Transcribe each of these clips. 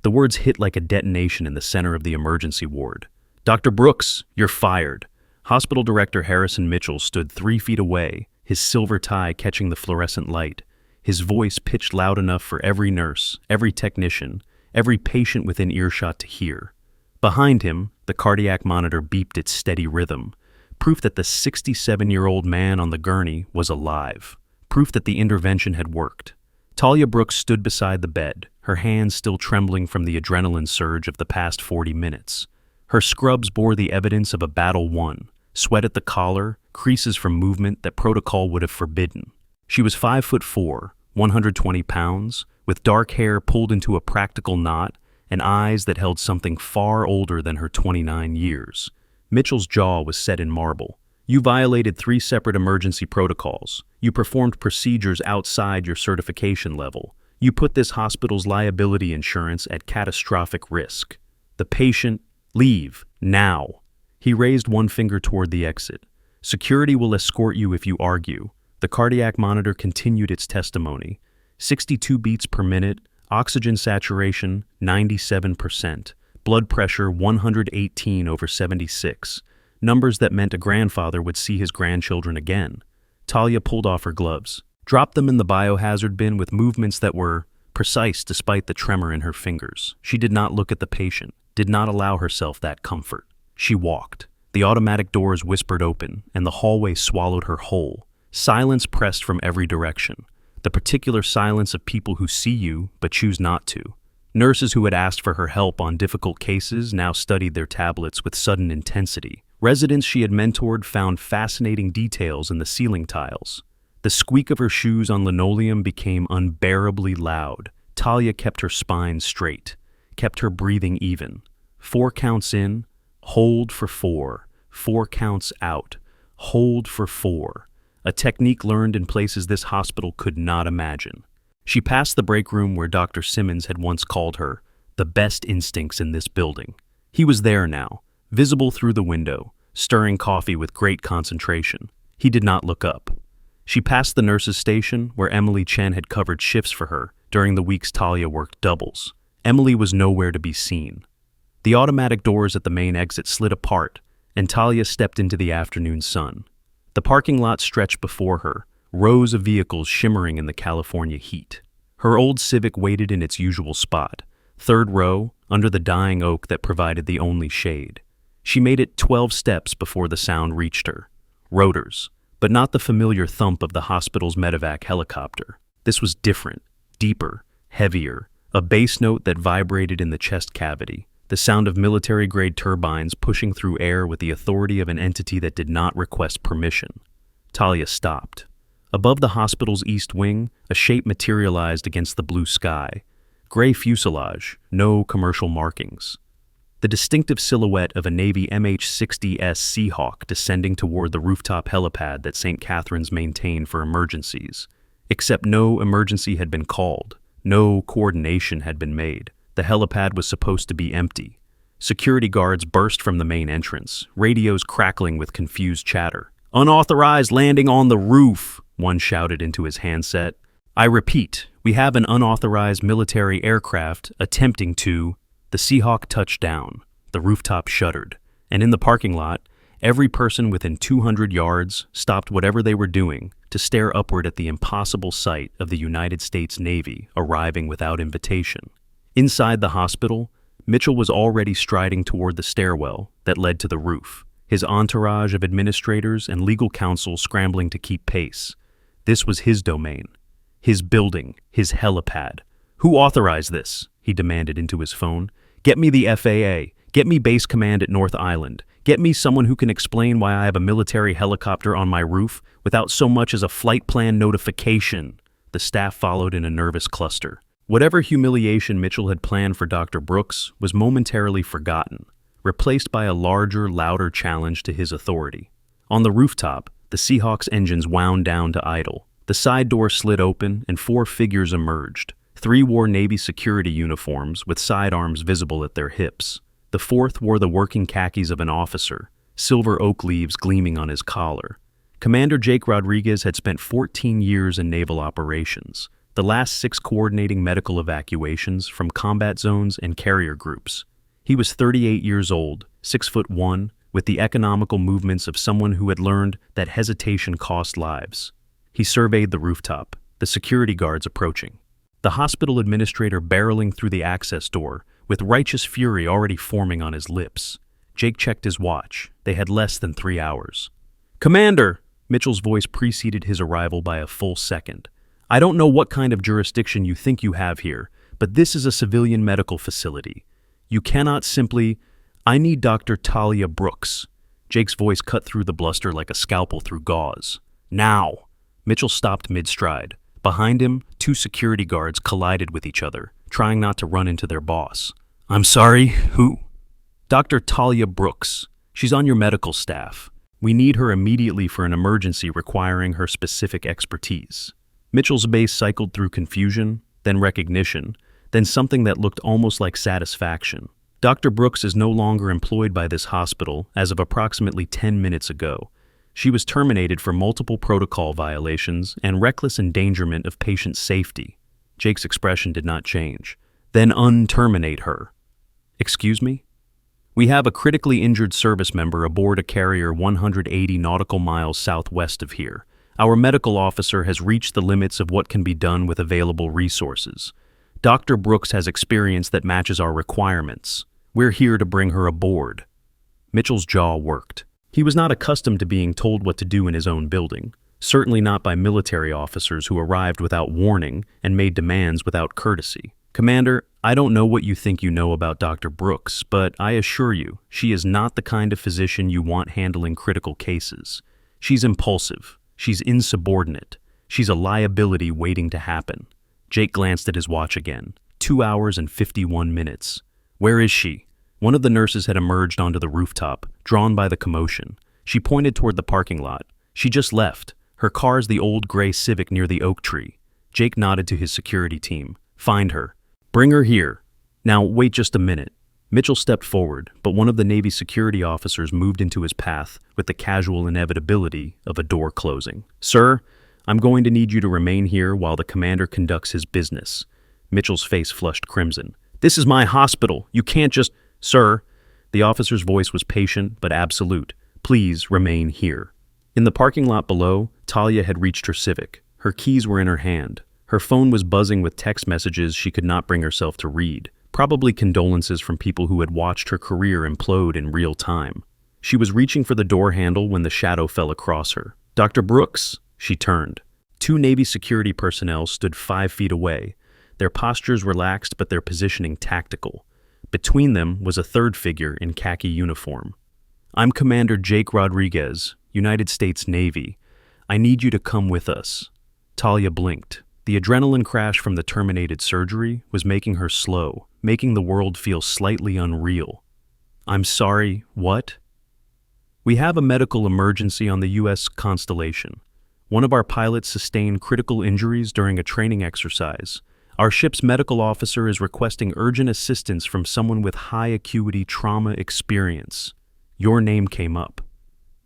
The words hit like a detonation in the center of the emergency ward. "Dr. Brooks, you're fired." Hospital Director Harrison Mitchell stood 3 feet away, his silver tie catching the fluorescent light. His voice pitched loud enough for every nurse, every technician, every patient within earshot to hear. Behind him, the cardiac monitor beeped its steady rhythm, proof that the 67-year-old man on the gurney was alive, proof that the intervention had worked. Talia Brooks stood beside the bed, her hands still trembling from the adrenaline surge of the past 40 minutes. Her scrubs bore the evidence of a battle won, sweat at the collar, creases from movement that protocol would have forbidden. She was 5'4", 120 pounds, with dark hair pulled into a practical knot and eyes that held something far older than her 29 years. Mitchell's jaw was set in marble. "You violated 3 separate emergency protocols. You performed procedures outside your certification level. You put this hospital's liability insurance at catastrophic risk. The patient, leave, now." He raised one finger toward the exit. "Security will escort you if you argue." The cardiac monitor continued its testimony. 62 beats per minute, oxygen saturation 97%, blood pressure 118/76, numbers that meant a grandfather would see his grandchildren again. Talia pulled off her gloves, dropped them in the biohazard bin with movements that were precise despite the tremor in her fingers. She did not look at the patient, did not allow herself that comfort. She walked. The automatic doors whispered open, and the hallway swallowed her whole. Silence pressed from every direction. The particular silence of people who see you but choose not to. Nurses who had asked for her help on difficult cases now studied their tablets with sudden intensity. Residents she had mentored found fascinating details in the ceiling tiles. The squeak of her shoes on linoleum became unbearably loud. Talia kept her spine straight, kept her breathing even. 4 counts in, hold for 4. 4 counts out, hold for 4. A technique learned in places this hospital could not imagine. She passed the break room where Dr. Simmons had once called her the best instincts in this building. He was there now, visible through the window, stirring coffee with great concentration. He did not look up. She passed the nurse's station where Emily Chen had covered shifts for her during the weeks Talia worked doubles. Emily was nowhere to be seen. The automatic doors at the main exit slid apart, and Talia stepped into the afternoon sun. The parking lot stretched before her, rows of vehicles shimmering in the California heat. Her old Civic waited in its usual spot, 3rd row, under the dying oak that provided the only shade. She made it 12 steps before the sound reached her. Rotors, but not the familiar thump of the hospital's medevac helicopter. This was different, deeper, heavier, a bass note that vibrated in the chest cavity, the sound of military-grade turbines pushing through air with the authority of an entity that did not request permission. Talia stopped. Above the hospital's east wing, a shape materialized against the blue sky. Gray fuselage, no commercial markings. The distinctive silhouette of a Navy MH-60S Seahawk descending toward the rooftop helipad that St. Catharines maintained for emergencies. Except no emergency had been called, no coordination had been made. The helipad was supposed to be empty. Security guards burst from the main entrance, radios crackling with confused chatter. "Unauthorized landing on the roof," one shouted into his handset. "I repeat, we have an unauthorized military aircraft attempting to..." The Seahawk touched down. The rooftop shuddered, and in the parking lot, every person within 200 yards stopped whatever they were doing to stare upward at the impossible sight of the United States Navy arriving without invitation. Inside the hospital, Mitchell was already striding toward the stairwell that led to the roof, his entourage of administrators and legal counsel scrambling to keep pace. This was his domain, his building, his helipad. "Who authorized this?" he demanded into his phone. "Get me the FAA. Get me base command at North Island. Get me someone who can explain why I have a military helicopter on my roof without so much as a flight plan notification." The staff followed in a nervous cluster. Whatever humiliation Mitchell had planned for Dr. Brooks was momentarily forgotten, replaced by a larger, louder challenge to his authority. On the rooftop, the Seahawk's engines wound down to idle. The side door slid open and 4 figures emerged. 3 wore Navy security uniforms with sidearms visible at their hips. The 4th wore the working khakis of an officer, silver oak leaves gleaming on his collar. Commander Jake Rodriguez had spent 14 years in naval operations. the last 6 coordinating medical evacuations from combat zones and carrier groups. He was 38 years old, 6'1", with the economical movements of someone who had learned that hesitation cost lives. He surveyed the rooftop, the security guards approaching. The hospital administrator barreling through the access door, with righteous fury already forming on his lips. Jake checked his watch. They had less than 3 hours. "Commander!" Mitchell's voice preceded his arrival by a full second. "I don't know what kind of jurisdiction you think you have here, but this is a civilian medical facility. You cannot simply... I need Dr. Talia Brooks." Jake's voice cut through the bluster like a scalpel through gauze. "Now!" Mitchell stopped mid-stride. Behind him, 2 security guards collided with each other, trying not to run into their boss. "I'm sorry, who?" "Dr. Talia Brooks. She's on your medical staff. We need her immediately for an emergency requiring her specific expertise." Mitchell's base cycled through confusion, then recognition, then something that looked almost like satisfaction. Dr. Brooks is no longer employed by this hospital as of approximately 10 minutes ago. She was terminated for multiple protocol violations and reckless endangerment of patient safety. Jake's expression did not change. "Then unterminate her." "Excuse me?" "We have a critically injured service member aboard a carrier 180 nautical miles southwest of here. Our medical officer has reached the limits of what can be done with available resources. Dr. Brooks has experience that matches our requirements. We're here to bring her aboard." Mitchell's jaw worked. He was not accustomed to being told what to do in his own building, certainly not by military officers who arrived without warning and made demands without courtesy. "Commander, I don't know what you think you know about Dr. Brooks, but I assure you, she is not the kind of physician you want handling critical cases. She's impulsive. She's insubordinate. She's a liability waiting to happen." Jake glanced at his watch again. 2 hours and 51 minutes. "Where is she?" One of the nurses had emerged onto the rooftop, drawn by the commotion. She pointed toward the parking lot. "She just left. Her car's the old gray Civic near the oak tree." Jake nodded to his security team. "Find her. Bring her here. Now, wait just a minute." Mitchell stepped forward, but one of the Navy security officers moved into his path with the casual inevitability of a door closing. "Sir, I'm going to need you to remain here while the commander conducts his business." Mitchell's face flushed crimson. "This is my hospital. You can't just..." "Sir," the officer's voice was patient but absolute. "Please remain here." In the parking lot below, Talia had reached her Civic. Her keys were in her hand. Her phone was buzzing with text messages she could not bring herself to read, probably condolences from people who had watched her career implode in real time. She was reaching for the door handle when the shadow fell across her. "Dr. Brooks?" She turned. 2 Navy security personnel stood 5 feet away, their postures relaxed but their positioning tactical. Between them was a third figure in khaki uniform. "I'm Commander Jake Rodriguez, United States Navy. I need you to come with us." Talia blinked. The adrenaline crash from the terminated surgery was making her slow, making the world feel slightly unreal. "I'm sorry, what?" "We have a medical emergency on the U.S. Constellation. One of our pilots sustained critical injuries during a training exercise. Our ship's medical officer is requesting urgent assistance from someone with high-acuity trauma experience." Your name came up.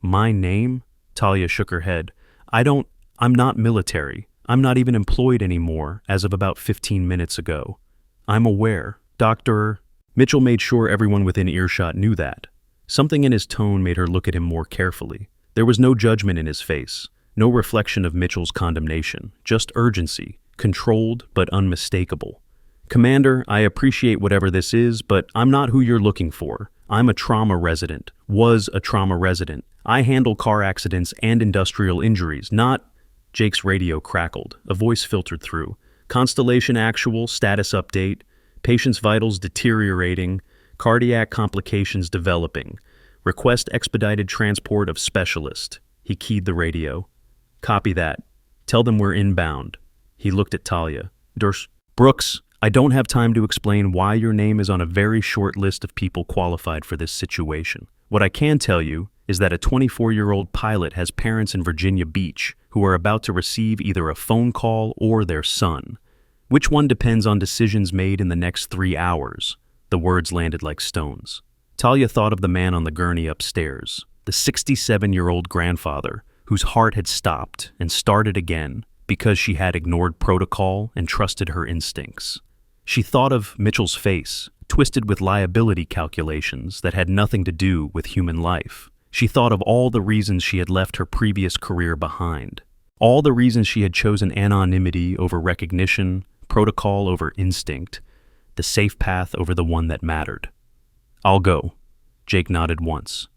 "My name?" Talia shook her head. I'm not military. I'm not even employed anymore as of about 15 minutes ago." "I'm aware. Dr." Mitchell made sure everyone within earshot knew that. Something in his tone made her look at him more carefully. There was no judgment in his face, no reflection of Mitchell's condemnation, just urgency. Controlled but unmistakable. "Commander, I appreciate whatever this is, but I'm not who you're looking for. I'm a trauma resident. Was a trauma resident. I handle car accidents and industrial injuries, not..." Jake's radio crackled. A voice filtered through. "Constellation actual, status update. Patient's vitals deteriorating. Cardiac complications developing. Request expedited transport of specialist." He keyed the radio. "Copy that. Tell them we're inbound." He looked at Talia. "Brooks, I don't have time to explain why your name is on a very short list of people qualified for this situation. What I can tell you is that a 24-year-old pilot has parents in Virginia Beach who are about to receive either a phone call or their son. Which one depends on decisions made in the next 3 hours." The words landed like stones. Talia thought of the man on the gurney upstairs, the 67-year-old grandfather whose heart had stopped and started again because she had ignored protocol and trusted her instincts. She thought of Mitchell's face, twisted with liability calculations that had nothing to do with human life. She thought of all the reasons she had left her previous career behind, all the reasons she had chosen anonymity over recognition, protocol over instinct, the safe path over the one that mattered. "I'll go." Jake nodded once.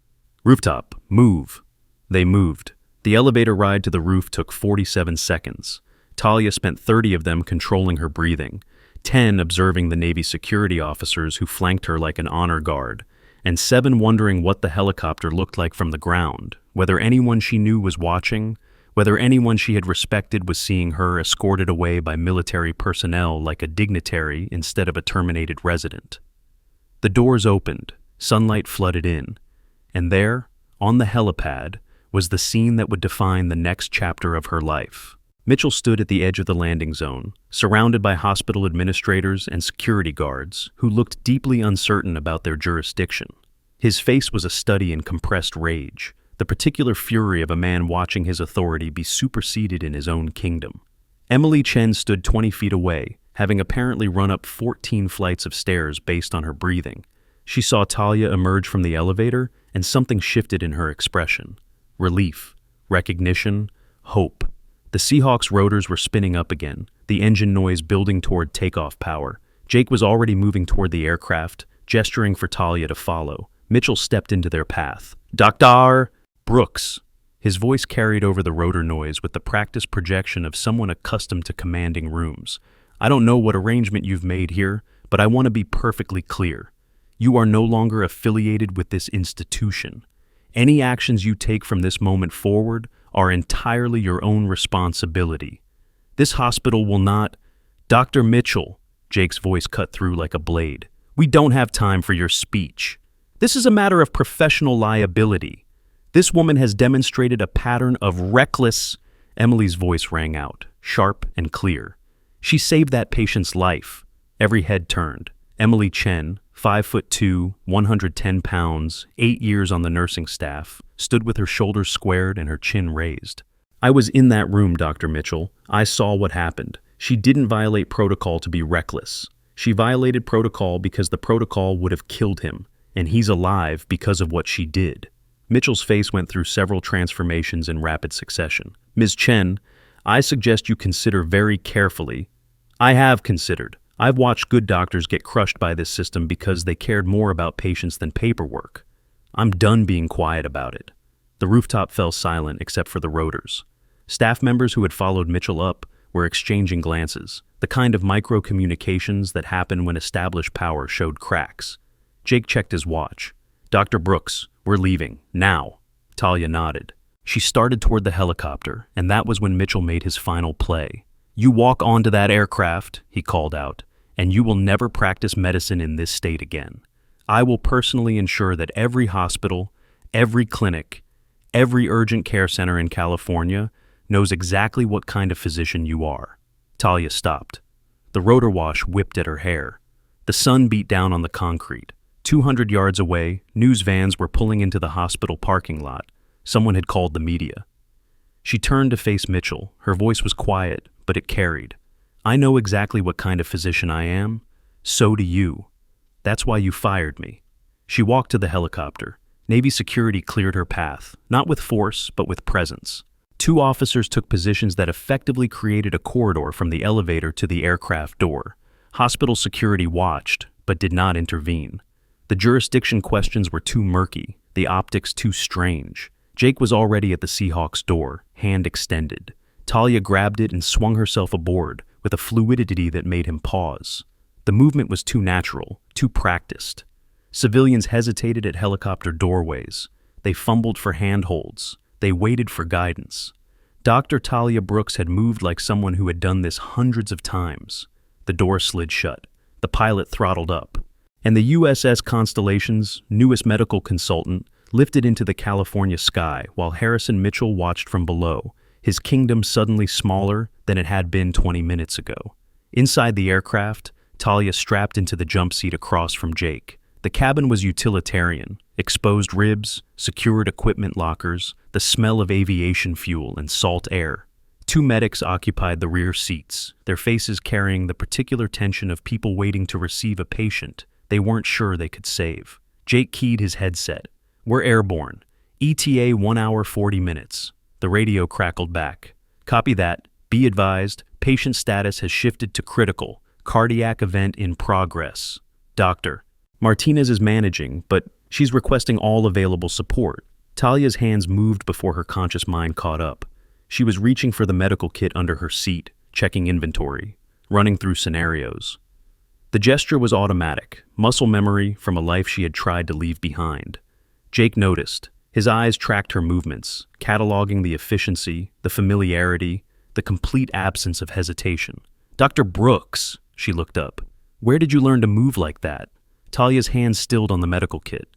"Rooftop, move." They moved. The elevator ride to the roof took 47 seconds. Talia spent 30 of them controlling her breathing, 10 observing the Navy security officers who flanked her like an honor guard, and 7 wondering what the helicopter looked like from the ground, whether anyone she knew was watching, whether anyone she had respected was seeing her escorted away by military personnel like a dignitary instead of a terminated resident. The doors opened, sunlight flooded in, and there, on the helipad, was the scene that would define the next chapter of her life. Mitchell stood at the edge of the landing zone, surrounded by hospital administrators and security guards who looked deeply uncertain about their jurisdiction. His face was a study in compressed rage, the particular fury of a man watching his authority be superseded in his own kingdom. Emily Chen stood 20 feet away, having apparently run up 14 flights of stairs based on her breathing. She saw Talia emerge from the elevator, and something shifted in her expression. Relief, recognition, hope. The Seahawks rotors were spinning up again, the engine noise building toward takeoff power. Jake was already moving toward the aircraft, gesturing for Talia to follow. Mitchell stepped into their path. "Dr. Brooks." His voice carried over the rotor noise with the practiced projection of someone accustomed to commanding rooms. "I don't know what arrangement you've made here, but I want to be perfectly clear. You are no longer affiliated with this institution. Any actions you take from this moment forward are entirely your own responsibility. This hospital will not—" "Dr. Mitchell," Jake's voice cut through like a blade, "we don't have time for your speech. This is a matter of professional liability. This woman has demonstrated a pattern of reckless—" Emily's voice rang out, sharp and clear. "She saved that patient's life." Every head turned. Emily Chen, 5'2", 110 pounds, 8 years on the nursing staff, stood with her shoulders squared and her chin raised. "I was in that room, Dr. Mitchell. I saw what happened. She didn't violate protocol to be reckless. She violated protocol because the protocol would have killed him, and he's alive because of what she did." Mitchell's face went through several transformations in rapid succession. "Ms. Chen, I suggest you consider very carefully." "I have considered. I've watched good doctors get crushed by this system because they cared more about patients than paperwork. I'm done being quiet about it." The rooftop fell silent except for the rotors. Staff members who had followed Mitchell up were exchanging glances, the kind of micro-communications that happen when established power showed cracks. Jake checked his watch. "Dr. Brooks, we're leaving, now." Talia nodded. She started toward the helicopter, and that was when Mitchell made his final play. "You walk onto that aircraft," he called out, "and you will never practice medicine in this state again. I will personally ensure that every hospital, every clinic, every urgent care center in California knows exactly what kind of physician you are." Talia stopped. The rotor wash whipped at her hair. The sun beat down on the concrete. 200 yards away, news vans were pulling into the hospital parking lot. Someone had called the media. She turned to face Mitchell. Her voice was quiet, but it carried. "I know exactly what kind of physician I am. So do you. That's why you fired me." She walked to the helicopter. Navy security cleared her path, not with force, but with presence. 2 officers took positions that effectively created a corridor from the elevator to the aircraft door. Hospital security watched, but did not intervene. The jurisdiction questions were too murky, the optics too strange. Jake was already at the Seahawks' door, hand extended. Talia grabbed it and swung herself aboard with a fluidity that made him pause. The movement was too natural, too practiced. Civilians hesitated at helicopter doorways. They fumbled for handholds. They waited for guidance. Dr. Talia Brooks had moved like someone who had done this hundreds of times. The door slid shut. The pilot throttled up. And the USS Constellation's newest medical consultant lifted into the California sky while Harrison Mitchell watched from below, his kingdom suddenly smaller than it had been 20 minutes ago. Inside the aircraft, Talia strapped into the jump seat across from Jake. The cabin was utilitarian, exposed ribs, secured equipment lockers, the smell of aviation fuel and salt air. Two medics occupied the rear seats, their faces carrying the particular tension of people waiting to receive a patient they weren't sure they could save. Jake keyed his headset. "We're airborne. ETA 1 hour 40 minutes. The radio crackled back. "Copy that. Be advised, patient status has shifted to critical. Cardiac event in progress. Doctor." Martinez is managing, but she's requesting all available support. Talia's hands moved before her conscious mind caught up. She was reaching for the medical kit under her seat, checking inventory, running through scenarios. The gesture was automatic, muscle memory from a life she had tried to leave behind. Jake noticed. His eyes tracked her movements, cataloging the efficiency, the familiarity, the complete absence of hesitation. "Dr. Brooks," she looked up. "Where did you learn to move like that?" Talia's hands stilled on the medical kit.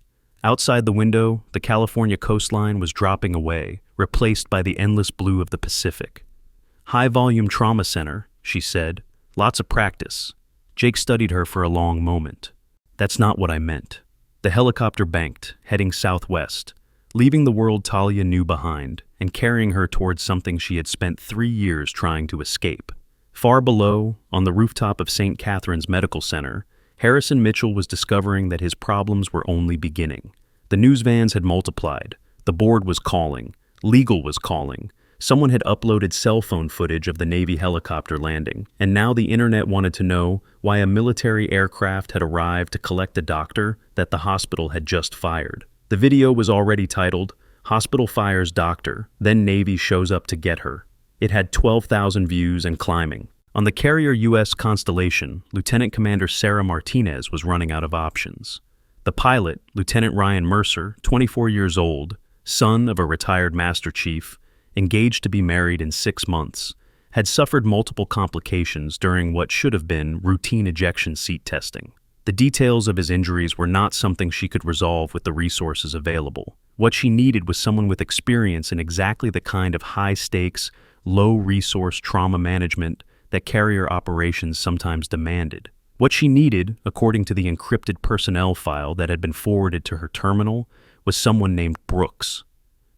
Outside the window, the California coastline was dropping away, replaced by the endless blue of the Pacific. "High-volume trauma center," she said. "Lots of practice." Jake studied her for a long moment. "That's not what I meant." The helicopter banked, heading southwest, leaving the world Talia knew behind and carrying her towards something she had spent 3 years trying to escape. Far below, on the rooftop of St. Catherine's Medical Center, Harrison Mitchell was discovering that his problems were only beginning. The news vans had multiplied. The board was calling. Legal was calling. Someone had uploaded cell phone footage of the Navy helicopter landing, and now the internet wanted to know why a military aircraft had arrived to collect a doctor that the hospital had just fired. The video was already titled, "Hospital Fires Doctor, Then Navy Shows Up to Get Her." It had 12,000 views and climbing. On the carrier U.S. Constellation, Lieutenant Commander Sarah Martinez was running out of options. The pilot, Lieutenant Ryan Mercer, 24 years old, son of a retired Master Chief, engaged to be married in 6 months, had suffered multiple complications during what should have been routine ejection seat testing. The details of his injuries were not something she could resolve with the resources available. What she needed was someone with experience in exactly the kind of high-stakes, low-resource trauma management that carrier operations sometimes demanded. What she needed, according to the encrypted personnel file that had been forwarded to her terminal, was someone named Brooks.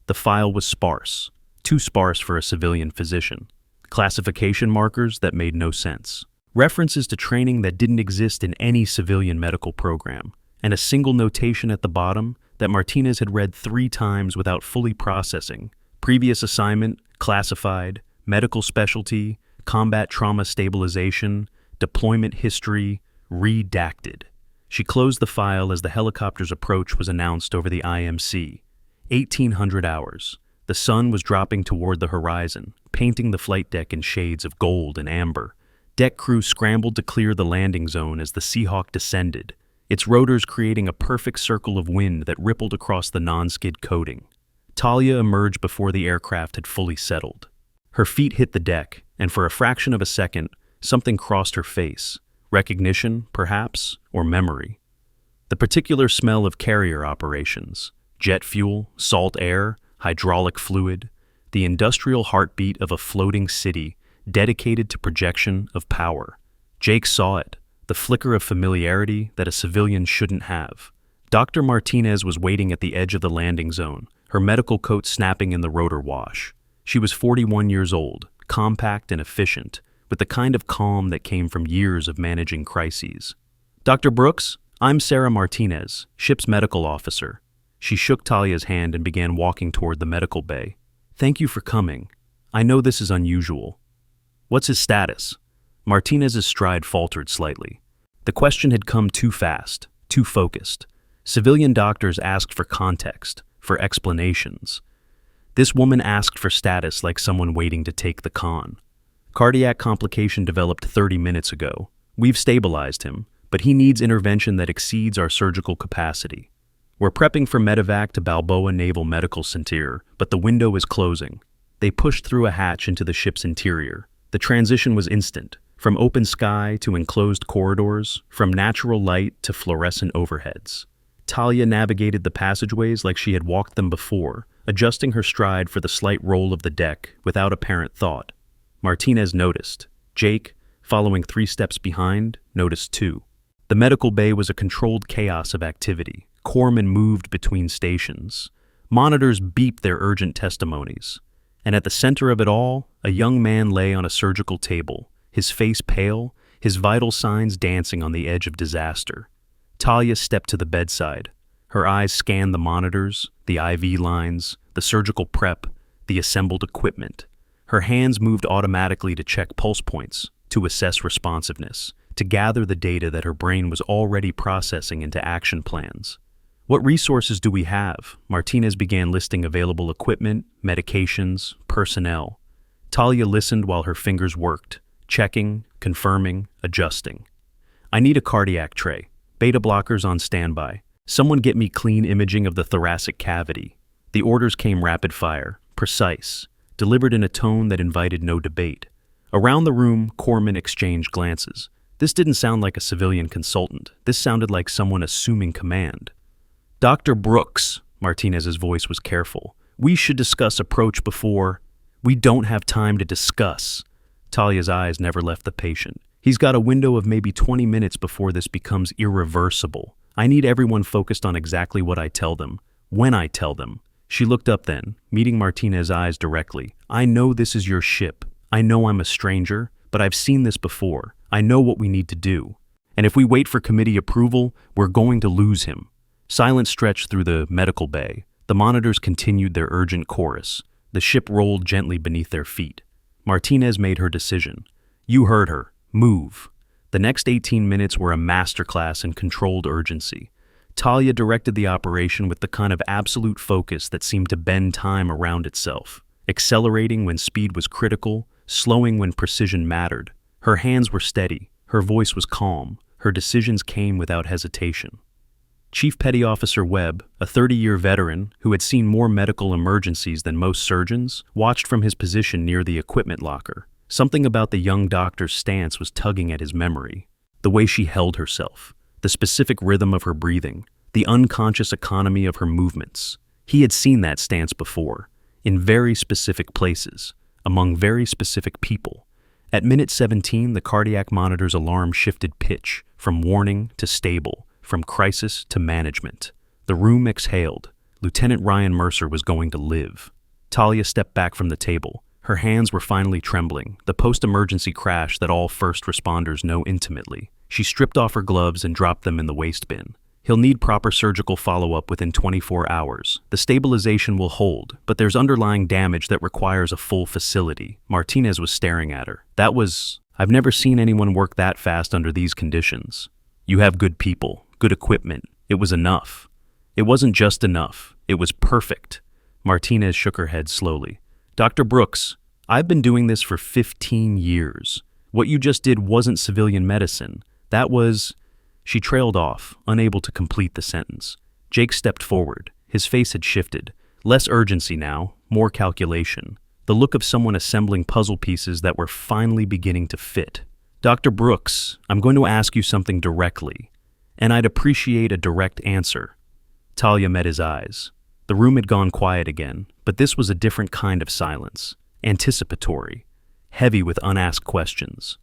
The file was sparse, too sparse for a civilian physician. Classification markers that made no sense. References to training that didn't exist in any civilian medical program, and a single notation at the bottom that Martinez had read 3 times without fully processing. Previous assignment, classified, medical specialty, combat trauma stabilization, deployment history, redacted. She closed the file as the helicopter's approach was announced over the IMC. 1800 hours. The sun was dropping toward the horizon, painting the flight deck in shades of gold and amber. Deck crew scrambled to clear the landing zone as the Seahawk descended, its rotors creating a perfect circle of wind that rippled across the non-skid coating. Talia emerged before the aircraft had fully settled. Her feet hit the deck, and for a fraction of a second, something crossed her face. Recognition, perhaps, or memory. The particular smell of carrier operations, jet fuel, salt air, hydraulic fluid, the industrial heartbeat of a floating city dedicated to projection of power. Jake saw it, the flicker of familiarity that a civilian shouldn't have. Dr. Martinez was waiting at the edge of the landing zone, her medical coat snapping in the rotor wash. She was 41 years old, compact and efficient, with the kind of calm that came from years of managing crises. "Dr. Brooks, I'm Sarah Martinez, ship's medical officer." She shook Talia's hand and began walking toward the medical bay. "Thank you for coming. I know this is unusual." "What's his status?" Martinez's stride faltered slightly. The question had come too fast, too focused. Civilian doctors asked for context, for explanations. This woman asked for status like someone waiting to take the con. "Cardiac complication developed 30 minutes ago. We've stabilized him, but he needs intervention that exceeds our surgical capacity. We're prepping for medevac to Balboa Naval Medical Center, but the window is closing." They pushed through a hatch into the ship's interior. The transition was instant, from open sky to enclosed corridors, from natural light to fluorescent overheads. Talia navigated the passageways like she had walked them before, adjusting her stride for the slight roll of the deck without apparent thought. Martinez noticed. Jake, following 3 steps behind, noticed too. The medical bay was a controlled chaos of activity. Corpsmen moved between stations. Monitors beeped their urgent testimonies. And at the center of it all, a young man lay on a surgical table, his face pale, his vital signs dancing on the edge of disaster. Talia stepped to the bedside. Her eyes scanned the monitors, the IV lines, the surgical prep, the assembled equipment. Her hands moved automatically to check pulse points, to assess responsiveness, to gather the data that her brain was already processing into action plans. What resources do we have? Martinez began listing available equipment, medications, personnel. Talia listened while her fingers worked, checking, confirming, adjusting. I need a cardiac tray. Beta blockers on standby. Someone get me clean imaging of the thoracic cavity. The orders came rapid fire, precise, delivered in a tone that invited no debate. Around the room, corpsmen exchanged glances. This didn't sound like a civilian consultant. This sounded like someone assuming command. Dr. Brooks, Martinez's voice was careful. We should discuss approach before. We don't have time to discuss. Talia's eyes never left the patient. He's got a window of maybe 20 minutes before this becomes irreversible. I need everyone focused on exactly what I tell them, when I tell them. She looked up then, meeting Martinez's eyes directly. I know this is your ship. I know I'm a stranger, but I've seen this before. I know what we need to do. And if we wait for committee approval, we're going to lose him. Silence stretched through the medical bay. The monitors continued their urgent chorus. The ship rolled gently beneath their feet. Martinez made her decision. You heard her. Move. The next 18 minutes were a masterclass in controlled urgency. Talia directed the operation with the kind of absolute focus that seemed to bend time around itself, accelerating when speed was critical, slowing when precision mattered. Her hands were steady, her voice was calm, her decisions came without hesitation. Chief Petty Officer Webb, a 30-year veteran who had seen more medical emergencies than most surgeons, watched from his position near the equipment locker. Something about the young doctor's stance was tugging at his memory. The way she held herself, the specific rhythm of her breathing, the unconscious economy of her movements. He had seen that stance before, in very specific places, among very specific people. At minute 17, the cardiac monitor's alarm shifted pitch, from warning to stable, from crisis to management. The room exhaled. Lieutenant Ryan Mercer was going to live. Talia stepped back from the table. Her hands were finally trembling, the post-emergency crash that all first responders know intimately. She stripped off her gloves and dropped them in the waste bin. He'll need proper surgical follow-up within 24 hours. The stabilization will hold, but there's underlying damage that requires a full facility. Martinez was staring at her. I've never seen anyone work that fast under these conditions. You have good people, good equipment. It was enough. It wasn't just enough. It was perfect. Martinez shook her head slowly. Dr. Brooks, I've been doing this for 15 years. What you just did wasn't civilian medicine. That was... She trailed off, unable to complete the sentence. Jake stepped forward. His face had shifted. Less urgency now, more calculation. The look of someone assembling puzzle pieces that were finally beginning to fit. Dr. Brooks, I'm going to ask you something directly, and I'd appreciate a direct answer. Talia met his eyes. The room had gone quiet again, but this was a different kind of silence, anticipatory, heavy with unasked questions.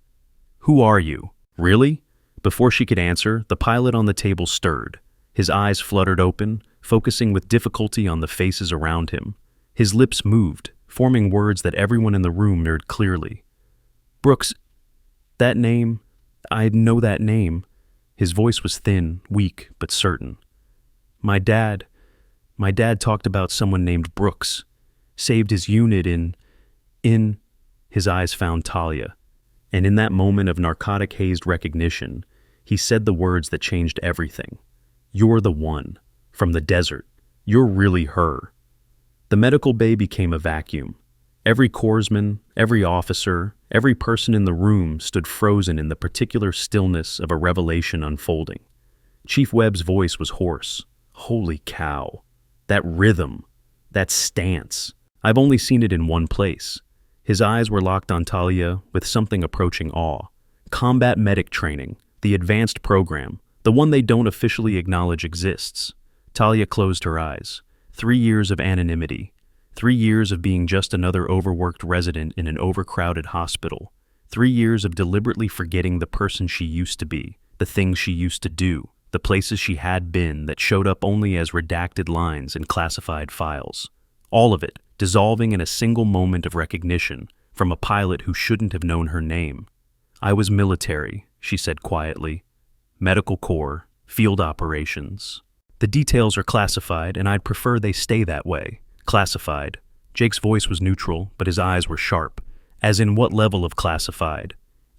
Who are you? Really? Before she could answer, the pilot on the table stirred. His eyes fluttered open, focusing with difficulty on the faces around him. His lips moved, forming words that everyone in the room heard clearly. Brooks, that name, I know that name. His voice was thin, weak, but certain. My dad talked about someone named Brooks. Saved his unit in... His eyes found Talia. And in that moment of narcotic-hazed recognition, he said the words that changed everything. You're the one. From the desert. You're really her. The medical bay became a vacuum. Every corpsman, every officer, every person in the room stood frozen in the particular stillness of a revelation unfolding. Chief Webb's voice was hoarse. Holy cow. That rhythm. That stance. I've only seen it in one place. His eyes were locked on Talia with something approaching awe. Combat medic training, the advanced program, the one they don't officially acknowledge exists. Talia closed her eyes. 3 years of anonymity. 3 years of being just another overworked resident in an overcrowded hospital. 3 years of deliberately forgetting the person she used to be, the things she used to do, the places she had been that showed up only as redacted lines in classified files. All of it, dissolving in a single moment of recognition from a pilot who shouldn't have known her name. "I was military," she said quietly. "Medical Corps, field operations. The details are classified, and I'd prefer they stay that way." Classified. Jake's voice was neutral, but his eyes were sharp. As in what level of classified?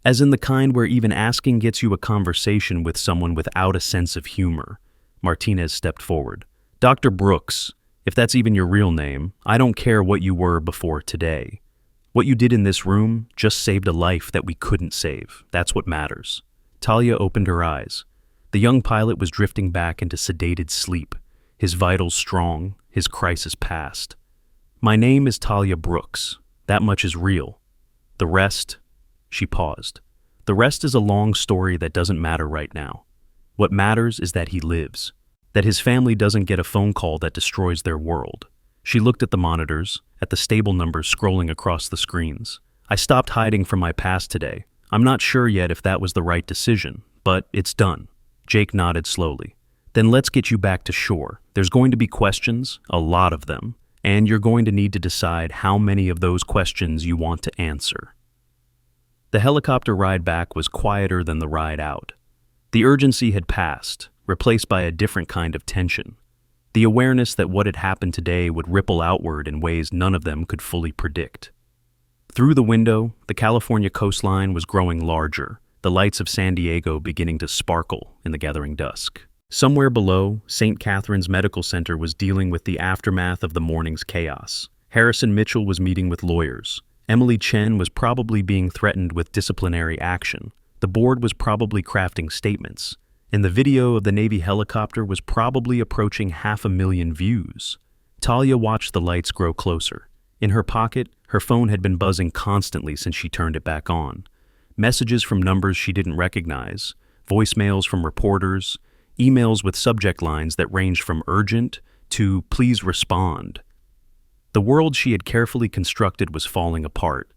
As in the kind where even asking gets you a conversation with someone without a sense of humor. Martinez stepped forward. "Dr. Brooks, if that's even your real name, I don't care what you were before today. What you did in this room just saved a life that we couldn't save. That's what matters." Talia opened her eyes. The young pilot was drifting back into sedated sleep, his vitals strong, his crisis past. "My name is Talia Brooks. That much is real. The rest..." She paused. "The rest is a long story that doesn't matter right now. What matters is that he lives, that his family doesn't get a phone call that destroys their world." She looked at the monitors, at the stable numbers scrolling across the screens. "I stopped hiding from my past today. I'm not sure yet if that was the right decision, but it's done." Jake nodded slowly. "Then let's get you back to shore. There's going to be questions, a lot of them, and you're going to need to decide how many of those questions you want to answer." The helicopter ride back was quieter than the ride out. The urgency had passed, replaced by a different kind of tension. The awareness that what had happened today would ripple outward in ways none of them could fully predict. Through the window, the California coastline was growing larger, the lights of San Diego beginning to sparkle in the gathering dusk. Somewhere below, St. Catherine's Medical Center was dealing with the aftermath of the morning's chaos. Harrison Mitchell was meeting with lawyers. Emily Chen was probably being threatened with disciplinary action. The board was probably crafting statements. And the video of the Navy helicopter was probably approaching 500,000 views. Talia watched the lights grow closer. In her pocket, her phone had been buzzing constantly since she turned it back on. Messages from numbers she didn't recognize, voicemails from reporters, emails with subject lines that ranged from urgent to please respond. The world she had carefully constructed was falling apart.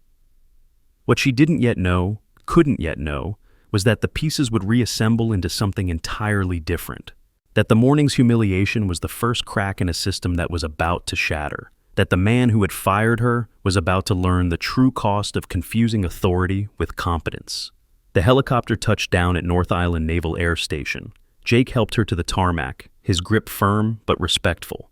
What she didn't yet know, couldn't yet know, was that the pieces would reassemble into something entirely different. That the morning's humiliation was the first crack in a system that was about to shatter. That the man who had fired her was about to learn the true cost of confusing authority with competence. The helicopter touched down at North Island Naval Air Station. Jake helped her to the tarmac, his grip firm but respectful.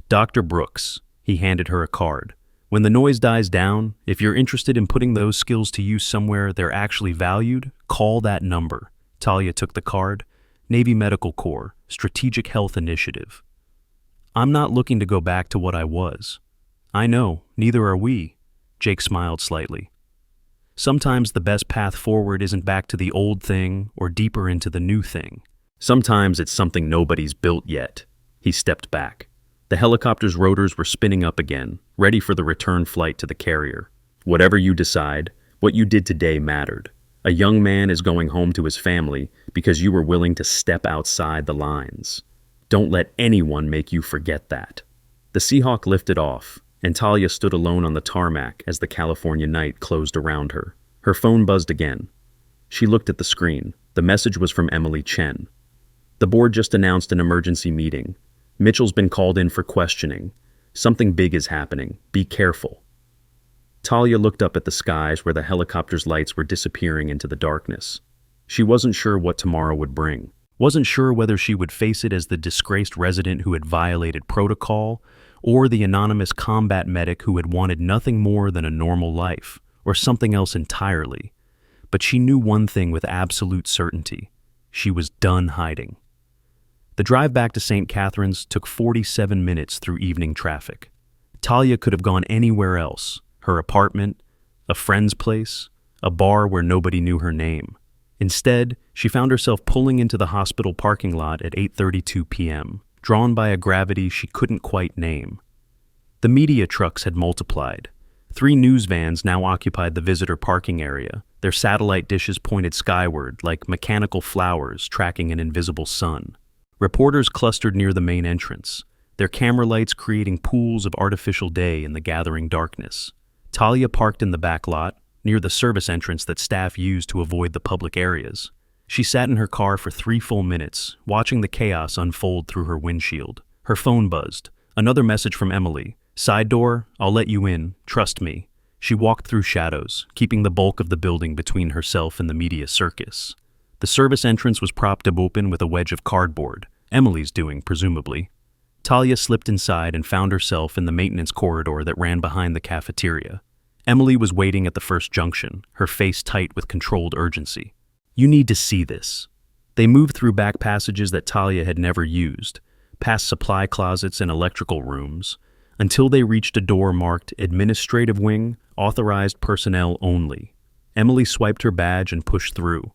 "Dr. Brooks," he handed her a card. "When the noise dies down, if you're interested in putting those skills to use somewhere they're actually valued, call that number." Talia took the card. "Navy Medical Corps, Strategic Health Initiative." "I'm not looking to go back to what I was." "I know, neither are we." Jake smiled slightly. "Sometimes the best path forward isn't back to the old thing or deeper into the new thing. Sometimes it's something nobody's built yet." He stepped back. The helicopter's rotors were spinning up again, ready for the return flight to the carrier. "Whatever you decide, what you did today mattered. A young man is going home to his family because you were willing to step outside the lines. Don't let anyone make you forget that." The Seahawk lifted off, and Talia stood alone on the tarmac as the California night closed around her. Her phone buzzed again. She looked at the screen. The message was from Emily Chen. "The board just announced an emergency meeting. Mitchell's been called in for questioning. Something big is happening. Be careful." Talia looked up at the skies where the helicopter's lights were disappearing into the darkness. She wasn't sure what tomorrow would bring. Wasn't sure whether she would face it as the disgraced resident who had violated protocol, or the anonymous combat medic who had wanted nothing more than a normal life, or something else entirely. But she knew one thing with absolute certainty. She was done hiding. The drive back to St. Catherine's took 47 minutes through evening traffic. Talia could have gone anywhere else, her apartment, a friend's place, a bar where nobody knew her name. Instead, she found herself pulling into the hospital parking lot at 8:32 p.m., drawn by a gravity she couldn't quite name. The media trucks had multiplied. 3 news vans now occupied the visitor parking area, their satellite dishes pointed skyward like mechanical flowers tracking an invisible sun. Reporters clustered near the main entrance, their camera lights creating pools of artificial day in the gathering darkness. Talia parked in the back lot, near the service entrance that staff used to avoid the public areas. She sat in her car for 3 full minutes, watching the chaos unfold through her windshield. Her phone buzzed. Another message from Emily. Side door, I'll let you in, trust me. She walked through shadows, keeping the bulk of the building between herself and the media circus. The service entrance was propped up open with a wedge of cardboard, Emily's doing, presumably. Talia slipped inside and found herself in the maintenance corridor that ran behind the cafeteria. Emily was waiting at the first junction, her face tight with controlled urgency. You need to see this. They moved through back passages that Talia had never used, past supply closets and electrical rooms, until they reached a door marked Administrative Wing, Authorized Personnel Only. Emily swiped her badge and pushed through.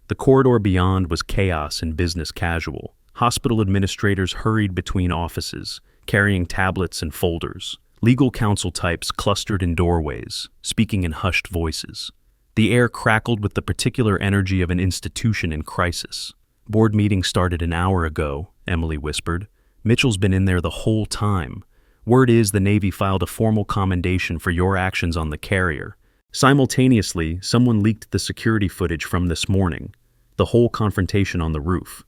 The corridor beyond was chaos and business casual. Hospital administrators hurried between offices, carrying tablets and folders. Legal counsel types clustered in doorways, speaking in hushed voices. The air crackled with the particular energy of an institution in crisis. Board meeting started an hour ago, Emily whispered. Mitchell's been in there the whole time. Word is the Navy filed a formal commendation for your actions on the carrier. Simultaneously, someone leaked the security footage from this morning. The whole confrontation on the roof.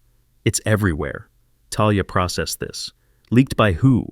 It's everywhere. Talia processed this. Leaked by who?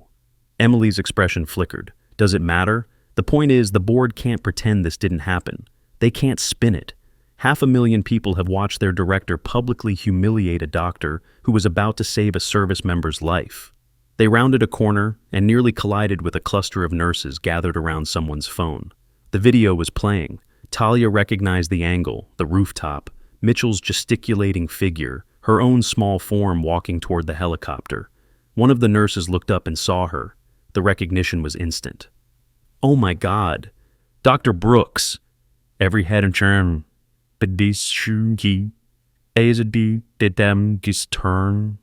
Emily's expression flickered. Does it matter? The point is, the board can't pretend this didn't happen. They can't spin it. 500,000 people have watched their director publicly humiliate a doctor who was about to save a service member's life. They rounded a corner and nearly collided with a cluster of nurses gathered around someone's phone. The video was playing. Talia recognized the angle, the rooftop, Mitchell's gesticulating figure, her own small form walking toward the helicopter. One of the nurses looked up and saw her. The recognition was instant. Oh my God! Dr. Brooks! Every head and charm. Bedishugi. Azadi dedem gistern.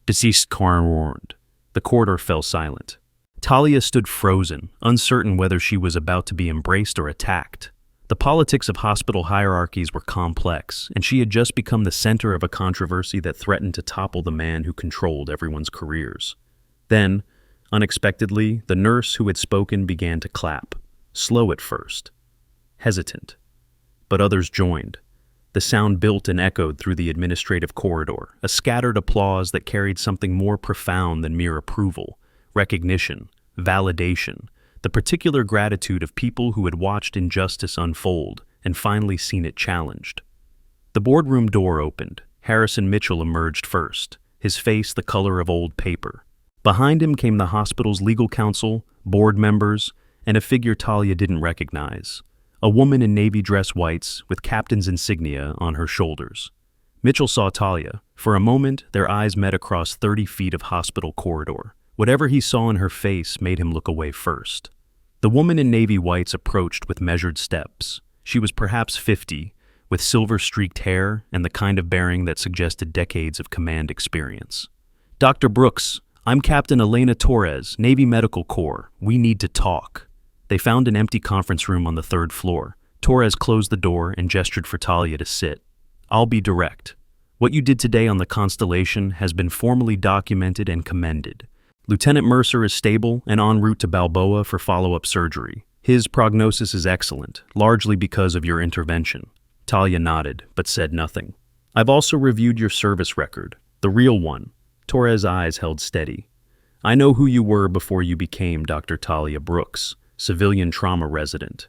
Deceased car warned. The corridor fell silent. Talia stood frozen, uncertain whether she was about to be embraced or attacked. The politics of hospital hierarchies were complex, and she had just become the center of a controversy that threatened to topple the man who controlled everyone's careers. Then, unexpectedly, the nurse who had spoken began to clap, slow at first, hesitant. But others joined. The sound built and echoed through the administrative corridor, a scattered applause that carried something more profound than mere approval, recognition, validation, the particular gratitude of people who had watched injustice unfold and finally seen it challenged. The boardroom door opened. Harrison Mitchell emerged first, his face the color of old paper. Behind him came the hospital's legal counsel, board members, and a figure Talia didn't recognize. A woman in navy dress whites with captain's insignia on her shoulders. Mitchell saw Talia. For a moment, their eyes met across 30 feet of hospital corridor. Whatever he saw in her face made him look away first. The woman in navy whites approached with measured steps. She was perhaps 50, with silver-streaked hair and the kind of bearing that suggested decades of command experience. Dr. Brooks, I'm Captain Elena Torres, Navy Medical Corps. We need to talk. They found an empty conference room on the 3rd floor. Torres closed the door and gestured for Talia to sit. I'll be direct. What you did today on the Constellation has been formally documented and commended. Lieutenant Mercer is stable and en route to Balboa for follow-up surgery. His prognosis is excellent, largely because of your intervention. Talia nodded, but said nothing. I've also reviewed your service record, the real one. Torres' eyes held steady. I know who you were before you became Dr. Talia Brooks, civilian trauma resident.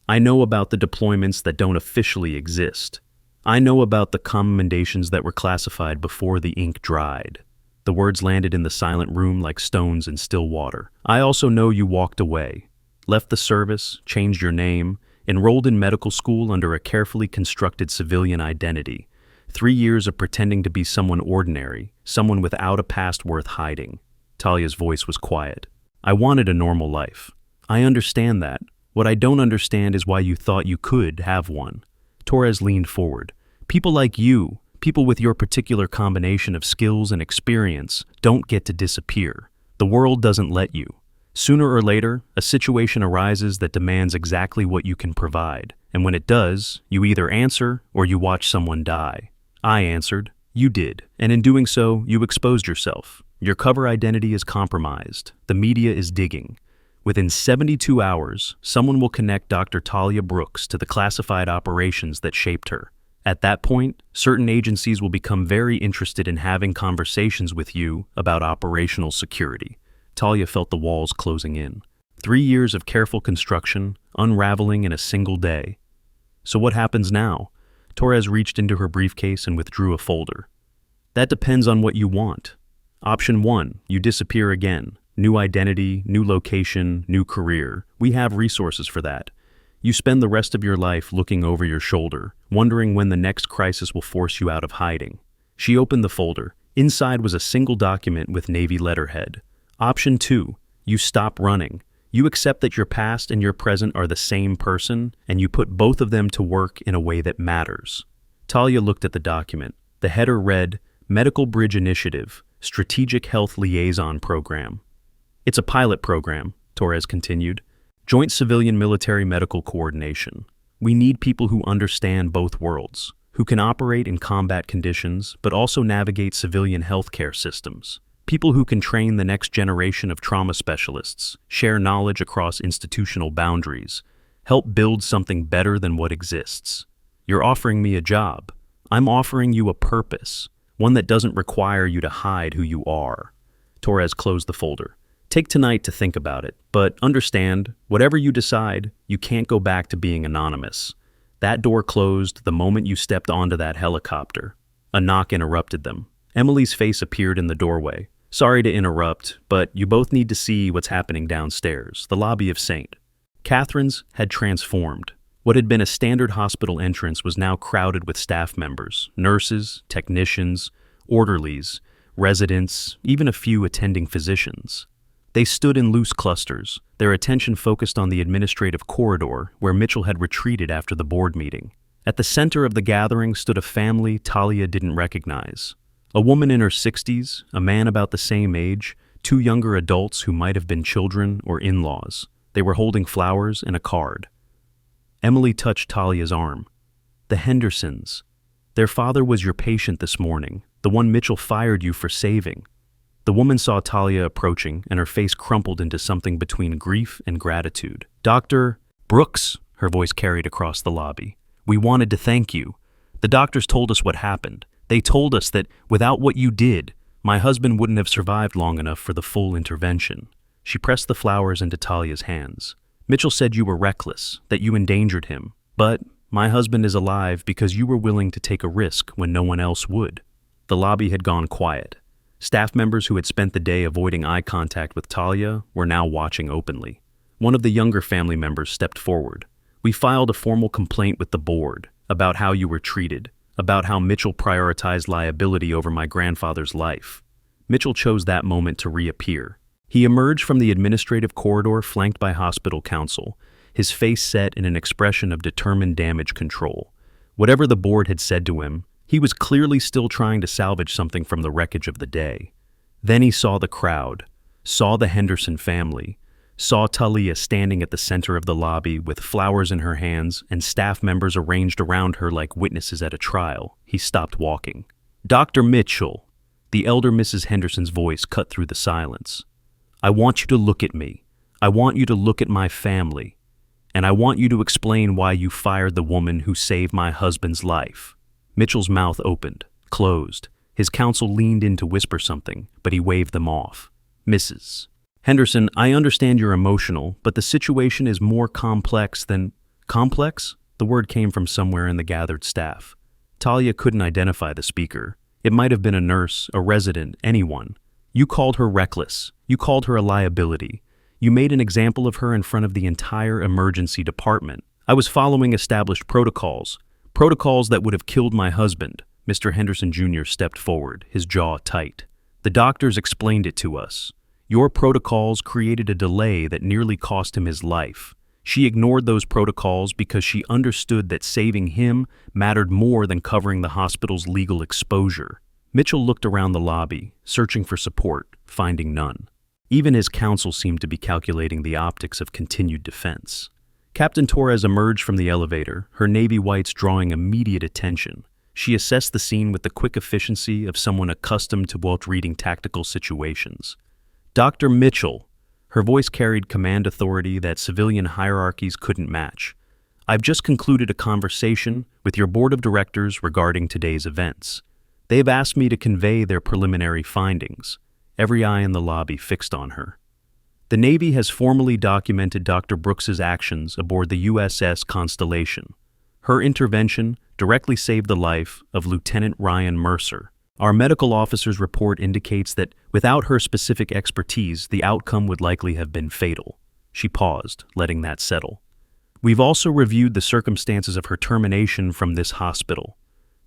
I know about the deployments that don't officially exist. I know about the commendations that were classified before the ink dried. The words landed in the silent room like stones in still water. I also know you walked away, left the service, changed your name, enrolled in medical school under a carefully constructed civilian identity. 3 years of pretending to be someone ordinary, someone without a past worth hiding. Talia's voice was quiet. I wanted a normal life. I understand that. What I don't understand is why you thought you could have one. Torres leaned forward. People like you, people with your particular combination of skills and experience, don't get to disappear. The world doesn't let you. Sooner or later, a situation arises that demands exactly what you can provide, and when it does, you either answer or you watch someone die. I answered. You did, and in doing so, you exposed yourself. Your cover identity is compromised. The media is digging. Within 72 hours, someone will connect Dr. Talia Brooks to the classified operations that shaped her. At that point, certain agencies will become very interested in having conversations with you about operational security. Talia felt the walls closing in. 3 years of careful construction, unraveling in a single day. So what happens now? Torres reached into her briefcase and withdrew a folder. That depends on what you want. Option 1, you disappear again. New identity, new location, new career. We have resources for that. You spend the rest of your life looking over your shoulder, wondering when the next crisis will force you out of hiding. She opened the folder. Inside was a single document with navy letterhead. Option 2, you stop running. You accept that your past and your present are the same person, and you put both of them to work in a way that matters. Talia looked at the document. The header read, Medical Bridge Initiative, Strategic Health Liaison Program. It's a pilot program, Torres continued. Joint Civilian-Military Medical Coordination. We need people who understand both worlds, who can operate in combat conditions but also navigate civilian healthcare systems. People who can train the next generation of trauma specialists, share knowledge across institutional boundaries, help build something better than what exists. You're offering me a job. I'm offering you a purpose, one that doesn't require you to hide who you are. Torres closed the folder. Take tonight to think about it, but understand, whatever you decide, you can't go back to being anonymous. That door closed the moment you stepped onto that helicopter. A knock interrupted them. Emily's face appeared in the doorway. Sorry to interrupt, but you both need to see what's happening downstairs, the lobby of St. Catherine's had transformed. What had been a standard hospital entrance was now crowded with staff members, nurses, technicians, orderlies, residents, even a few attending physicians. They stood in loose clusters, their attention focused on the administrative corridor where Mitchell had retreated after the board meeting. At the center of the gathering stood a family Talia didn't recognize. A woman in her 60s, a man about the same age, 2 younger adults who might have been children or in-laws. They were holding flowers and a card. Emily touched Talia's arm. The Hendersons. Their father was your patient this morning, the one Mitchell fired you for saving. The woman saw Talia approaching, and her face crumpled into something between grief and gratitude. Dr. Brooks, her voice carried across the lobby. We wanted to thank you. The doctors told us what happened. They told us that without what you did, my husband wouldn't have survived long enough for the full intervention. She pressed the flowers into Talia's hands. Mitchell said you were reckless, that you endangered him. But my husband is alive because you were willing to take a risk when no one else would. The lobby had gone quiet. Staff members who had spent the day avoiding eye contact with Talia were now watching openly. One of the younger family members stepped forward. We filed a formal complaint with the board about how you were treated, about how Mitchell prioritized liability over my grandfather's life. Mitchell chose that moment to reappear. He emerged from the administrative corridor flanked by hospital counsel, his face set in an expression of determined damage control. Whatever the board had said to him, he was clearly still trying to salvage something from the wreckage of the day. Then he saw the crowd, saw the Henderson family, saw Talia standing at the center of the lobby with flowers in her hands and staff members arranged around her like witnesses at a trial. He stopped walking. Dr. Mitchell, the elder Mrs. Henderson's voice cut through the silence. I want you to look at me. I want you to look at my family. And I want you to explain why you fired the woman who saved my husband's life. Mitchell's mouth opened, closed. His counsel leaned in to whisper something, but he waved them off. Mrs. Henderson, I understand you're emotional, but the situation is more complex than... Complex? The word came from somewhere in the gathered staff. Talia couldn't identify the speaker. It might have been a nurse, a resident, anyone. You called her reckless. You called her a liability. You made an example of her in front of the entire emergency department. I was following established protocols that would have killed my husband. Mr. Henderson Jr. stepped forward, his jaw tight. The doctors explained it to us. Your protocols created a delay that nearly cost him his life. She ignored those protocols because she understood that saving him mattered more than covering the hospital's legal exposure. Mitchell looked around the lobby, searching for support, finding none. Even his counsel seemed to be calculating the optics of continued defense. Captain Torres emerged from the elevator, her navy whites drawing immediate attention. She assessed the scene with the quick efficiency of someone accustomed to reading tactical situations. Dr. Mitchell, her voice carried command authority that civilian hierarchies couldn't match. I've just concluded a conversation with your board of directors regarding today's events. They've asked me to convey their preliminary findings. Every eye in the lobby fixed on her. The Navy has formally documented Dr. Brooks's actions aboard the USS Constellation. Her intervention directly saved the life of Lieutenant Ryan Mercer. Our medical officer's report indicates that without her specific expertise, the outcome would likely have been fatal. She paused, letting that settle. We've also reviewed the circumstances of her termination from this hospital.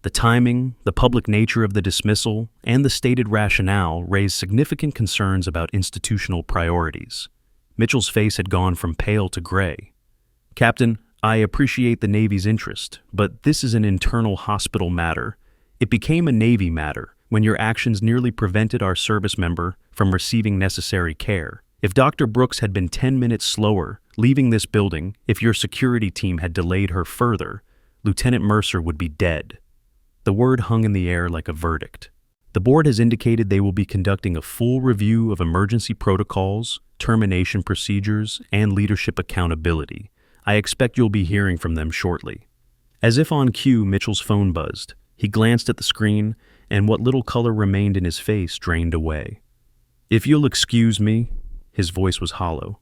The timing, the public nature of the dismissal, and the stated rationale raised significant concerns about institutional priorities. Mitchell's face had gone from pale to gray. Captain, I appreciate the Navy's interest, but this is an internal hospital matter. It became a Navy matter when your actions nearly prevented our service member from receiving necessary care. If Dr. Brooks had been 10 minutes slower leaving this building, if your security team had delayed her further, Lieutenant Mercer would be dead. The word hung in the air like a verdict. The board has indicated they will be conducting a full review of emergency protocols, termination procedures, and leadership accountability. I expect you'll be hearing from them shortly. As if on cue, Mitchell's phone buzzed. He glanced at the screen, and what little color remained in his face drained away. If you'll excuse me, his voice was hollow.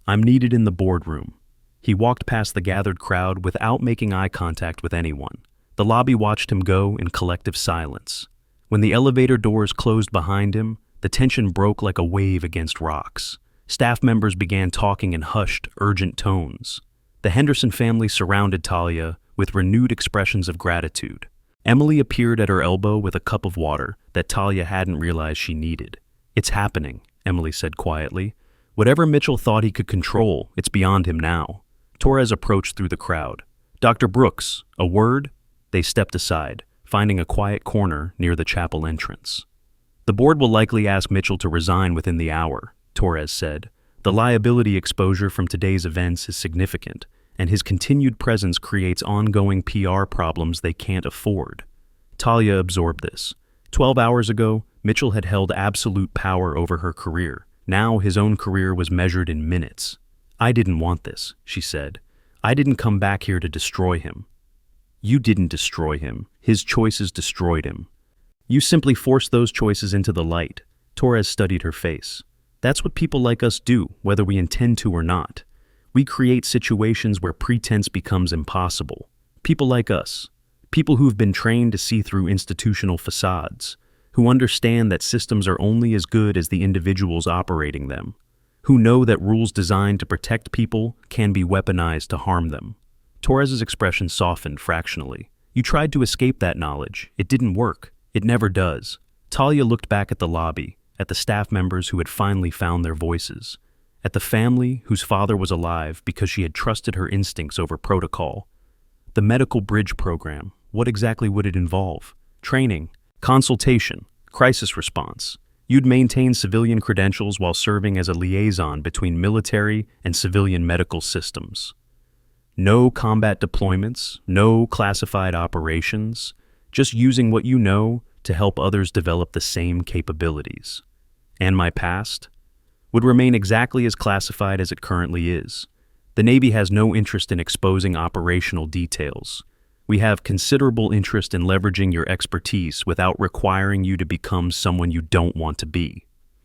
I'm needed in the boardroom. He walked past the gathered crowd without making eye contact with anyone. The lobby watched him go in collective silence. When the elevator doors closed behind him, the tension broke like a wave against rocks. Staff members began talking in hushed, urgent tones. The Henderson family surrounded Talia with renewed expressions of gratitude. Emily appeared at her elbow with a cup of water that Talia hadn't realized she needed. It's happening, Emily said quietly. Whatever Mitchell thought he could control, it's beyond him now. Torres approached through the crowd. Dr. Brooks, a word? They stepped aside, finding a quiet corner near the chapel entrance. The board will likely ask Mitchell to resign within the hour, Torres said. The liability exposure from today's events is significant, and his continued presence creates ongoing PR problems they can't afford. Talia absorbed this. 12 hours ago, Mitchell had held absolute power over her career. Now his own career was measured in minutes. I didn't want this, she said. I didn't come back here to destroy him. You didn't destroy him. His choices destroyed him. You simply forced those choices into the light. Torres studied her face. That's what people like us do, whether we intend to or not. We create situations where pretense becomes impossible. People like us. People who've been trained to see through institutional facades. Who understand that systems are only as good as the individuals operating them. Who know that rules designed to protect people can be weaponized to harm them. Torres's expression softened fractionally. You tried to escape that knowledge. It didn't work. It never does. Talia looked back at the lobby, at the staff members who had finally found their voices, at the family whose father was alive because she had trusted her instincts over protocol. The medical bridge program, what exactly would it involve? Training, consultation, crisis response. You'd maintain civilian credentials while serving as a liaison between military and civilian medical systems. No combat deployments, no classified operations, just using what you know to help others develop the same capabilities. And my past would remain exactly as classified as it currently is. The Navy has no interest in exposing operational details. We have considerable interest in leveraging your expertise without requiring you to become someone you don't want to be.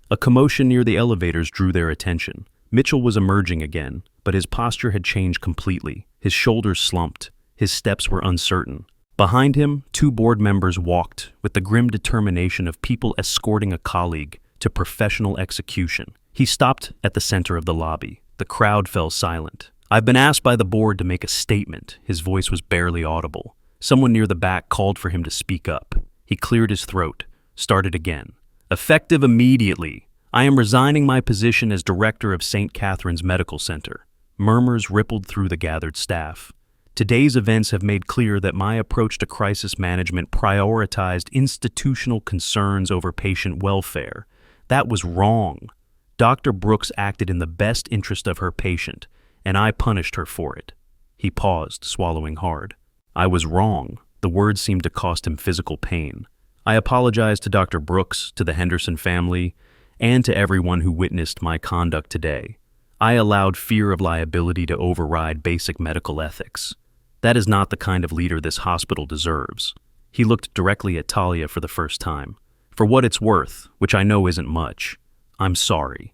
A commotion near the elevators drew their attention. Mitchell was emerging again, but his posture had changed completely. His shoulders slumped. His steps were uncertain. Behind him, 2 board members walked with the grim determination of people escorting a colleague to professional execution. He stopped at the center of the lobby. The crowd fell silent. I've been asked by the board to make a statement. His voice was barely audible. Someone near the back called for him to speak up. He cleared his throat, started again. Effective immediately. I am resigning my position as director of St. Catherine's Medical Center. Murmurs rippled through the gathered staff. Today's events have made clear that my approach to crisis management prioritized institutional concerns over patient welfare. That was wrong. Dr. Brooks acted in the best interest of her patient, and I punished her for it. He paused, swallowing hard. I was wrong. The words seemed to cost him physical pain. I apologized to Dr. Brooks, to the Henderson family, and to everyone who witnessed my conduct today. I allowed fear of liability to override basic medical ethics. That is not the kind of leader this hospital deserves. He looked directly at Talia for the first time. For what it's worth, which I know isn't much, I'm sorry.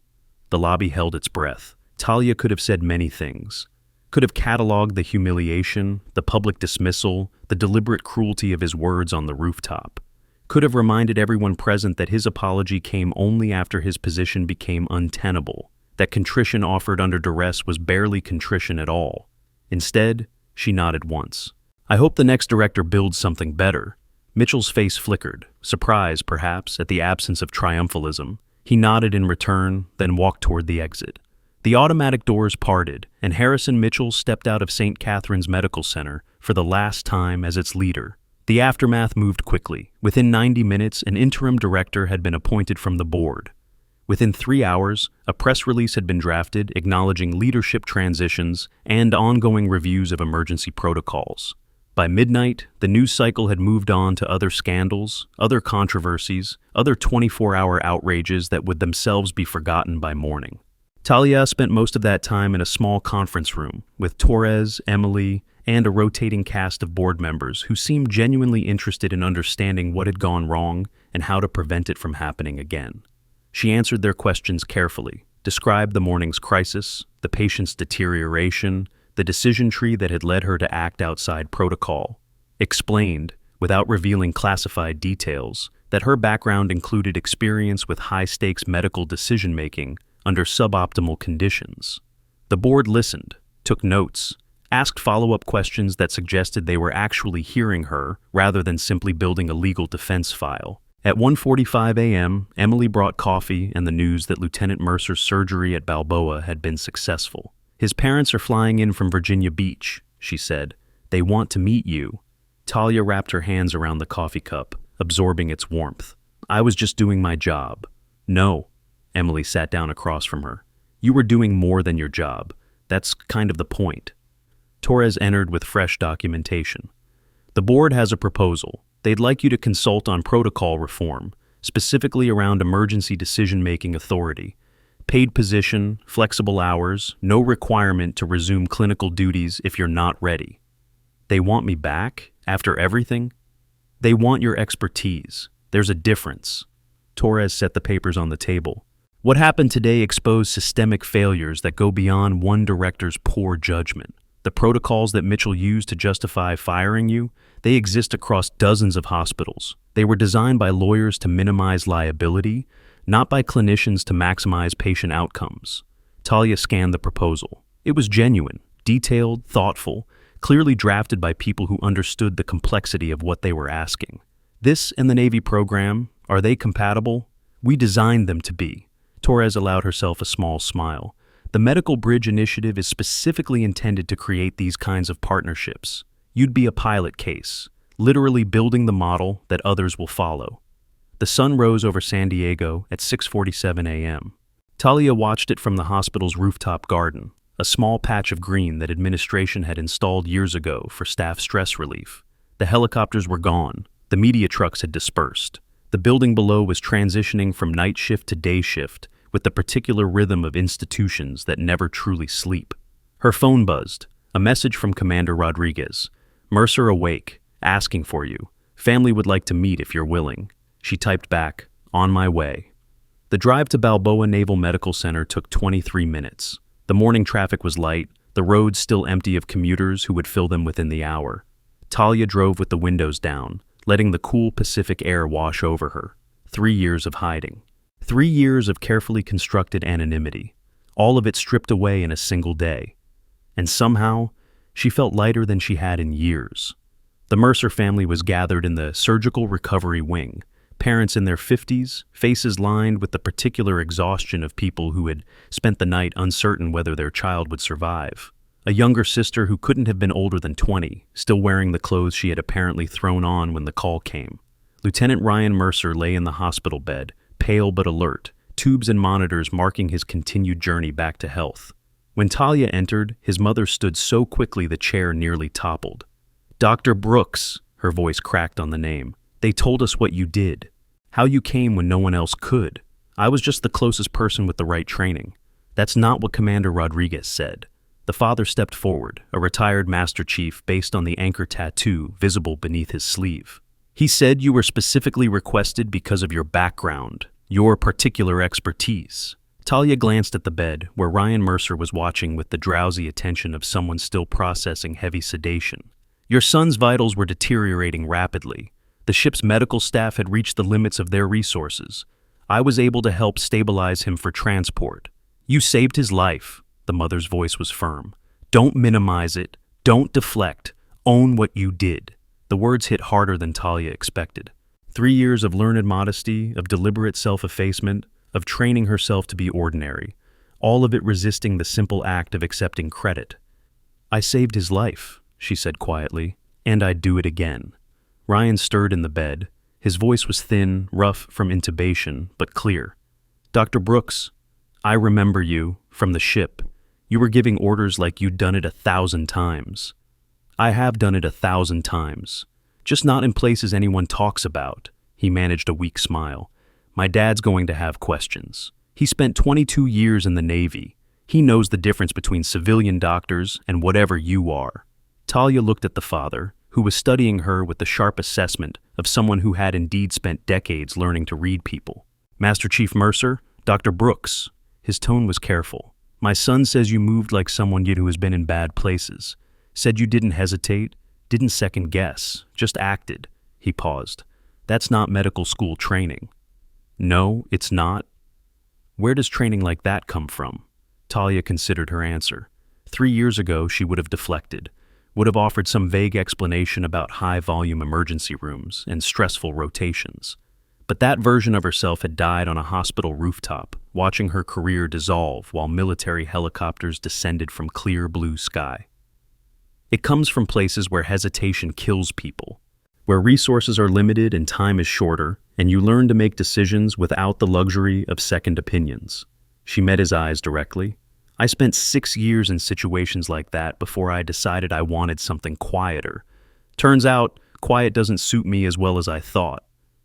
The lobby held its breath. Talia could have said many things. Could have cataloged the humiliation, the public dismissal, the deliberate cruelty of his words on the rooftop. Could have reminded everyone present that his apology came only after his position became untenable, that contrition offered under duress was barely contrition at all. Instead, she nodded once. I hope the next director builds something better. Mitchell's face flickered, surprise, perhaps, at the absence of triumphalism. He nodded in return, then walked toward the exit. The automatic doors parted, and Harrison Mitchell stepped out of St. Catherine's Medical Center for the last time as its leader. The aftermath moved quickly. Within 90 minutes, an interim director had been appointed from the board. Within 3 hours, a press release had been drafted acknowledging leadership transitions and ongoing reviews of emergency protocols. By midnight, the news cycle had moved on to other scandals, other controversies, other 24-hour outrages that would themselves be forgotten by morning. Talia spent most of that time in a small conference room with Torres, Emily, and a rotating cast of board members who seemed genuinely interested in understanding what had gone wrong and how to prevent it from happening again. She answered their questions carefully, described the morning's crisis, the patient's deterioration, the decision tree that had led her to act outside protocol, explained, without revealing classified details, that her background included experience with high-stakes medical decision-making under suboptimal conditions. The board listened, took notes, asked follow-up questions that suggested they were actually hearing her rather than simply building a legal defense file. At 1:45 a.m., Emily brought coffee and the news that Lieutenant Mercer's surgery at Balboa had been successful. His parents are flying in from Virginia Beach, she said. They want to meet you. Talia wrapped her hands around the coffee cup, absorbing its warmth. I was just doing my job. No. Emily sat down across from her. You were doing more than your job. That's kind of the point. Torres entered with fresh documentation. The board has a proposal. They'd like you to consult on protocol reform, specifically around emergency decision-making authority. Paid position, flexible hours, no requirement to resume clinical duties if you're not ready. They want me back, after everything? They want your expertise. There's a difference. Torres set the papers on the table. What happened today exposed systemic failures that go beyond one director's poor judgment. The protocols that Mitchell used to justify firing you, they exist across dozens of hospitals. They were designed by lawyers to minimize liability, not by clinicians to maximize patient outcomes. Talia scanned the proposal. It was genuine, detailed, thoughtful, clearly drafted by people who understood the complexity of what they were asking. This and the Navy program, are they compatible? We designed them to be. Torres allowed herself a small smile. The Medical Bridge Initiative is specifically intended to create these kinds of partnerships. You'd be a pilot case, literally building the model that others will follow. The sun rose over San Diego at 6:47 a.m. Talia watched it from the hospital's rooftop garden, a small patch of green that administration had installed years ago for staff stress relief. The helicopters were gone. The media trucks had dispersed. The building below was transitioning from night shift to day shift, with the particular rhythm of institutions that never truly sleep. Her phone buzzed, a message from Commander Rodriguez. Mercer awake, asking for you. Family would like to meet if you're willing. She typed back, on my way. The drive to Balboa Naval Medical Center took 23 minutes. The morning traffic was light, the roads still empty of commuters who would fill them within the hour. Talia drove with the windows down, letting the cool Pacific air wash over her. 3 years of hiding. 3 years of carefully constructed anonymity, all of it stripped away in a single day. And somehow, she felt lighter than she had in years. The Mercer family was gathered in the surgical recovery wing, parents in their 50s, faces lined with the particular exhaustion of people who had spent the night uncertain whether their child would survive. A younger sister who couldn't have been older than 20, still wearing the clothes she had apparently thrown on when the call came. Lieutenant Ryan Mercer lay in the hospital bed, pale but alert, tubes and monitors marking his continued journey back to health. When Talia entered, his mother stood so quickly the chair nearly toppled. Dr. Brooks, her voice cracked on the name. They told us what you did, how you came when no one else could. I was just the closest person with the right training. That's not what Commander Rodriguez said. The father stepped forward, a retired Master Chief based on the anchor tattoo visible beneath his sleeve. He said you were specifically requested because of your background, your particular expertise. Talia glanced at the bed, where Ryan Mercer was watching with the drowsy attention of someone still processing heavy sedation. Your son's vitals were deteriorating rapidly. The ship's medical staff had reached the limits of their resources. I was able to help stabilize him for transport. You saved his life. The mother's voice was firm. Don't minimize it. Don't deflect. Own what you did. The words hit harder than Talia expected. 3 years of learned modesty, of deliberate self-effacement, of training herself to be ordinary, all of it resisting the simple act of accepting credit. I saved his life, she said quietly, and I'd do it again. Ryan stirred in the bed. His voice was thin, rough from intubation, but clear. Dr. Brooks, I remember you, from the ship. You were giving orders like you'd done it 1,000 times. I have done it 1,000 times. Just not in places anyone talks about. He managed a weak smile. My dad's going to have questions. He spent 22 years in the Navy. He knows the difference between civilian doctors and whatever you are. Talia looked at the father, who was studying her with the sharp assessment of someone who had indeed spent decades learning to read people. Master Chief Mercer, Dr. Brooks. His tone was careful. My son says you moved like someone who has been in bad places. Said you didn't hesitate, didn't second guess, just acted. He paused. That's not medical school training. No, it's not. Where does training like that come from? Talia considered her answer. 3 years ago, she would have deflected, would have offered some vague explanation about high-volume emergency rooms and stressful rotations. But that version of herself had died on a hospital rooftop, watching her career dissolve while military helicopters descended from clear blue sky. It comes from places where hesitation kills people, where resources are limited and time is shorter, and you learn to make decisions without the luxury of second opinions. She met his eyes directly. I spent 6 years in situations like that before I decided I wanted something quieter. Turns out, quiet doesn't suit me as well as I thought.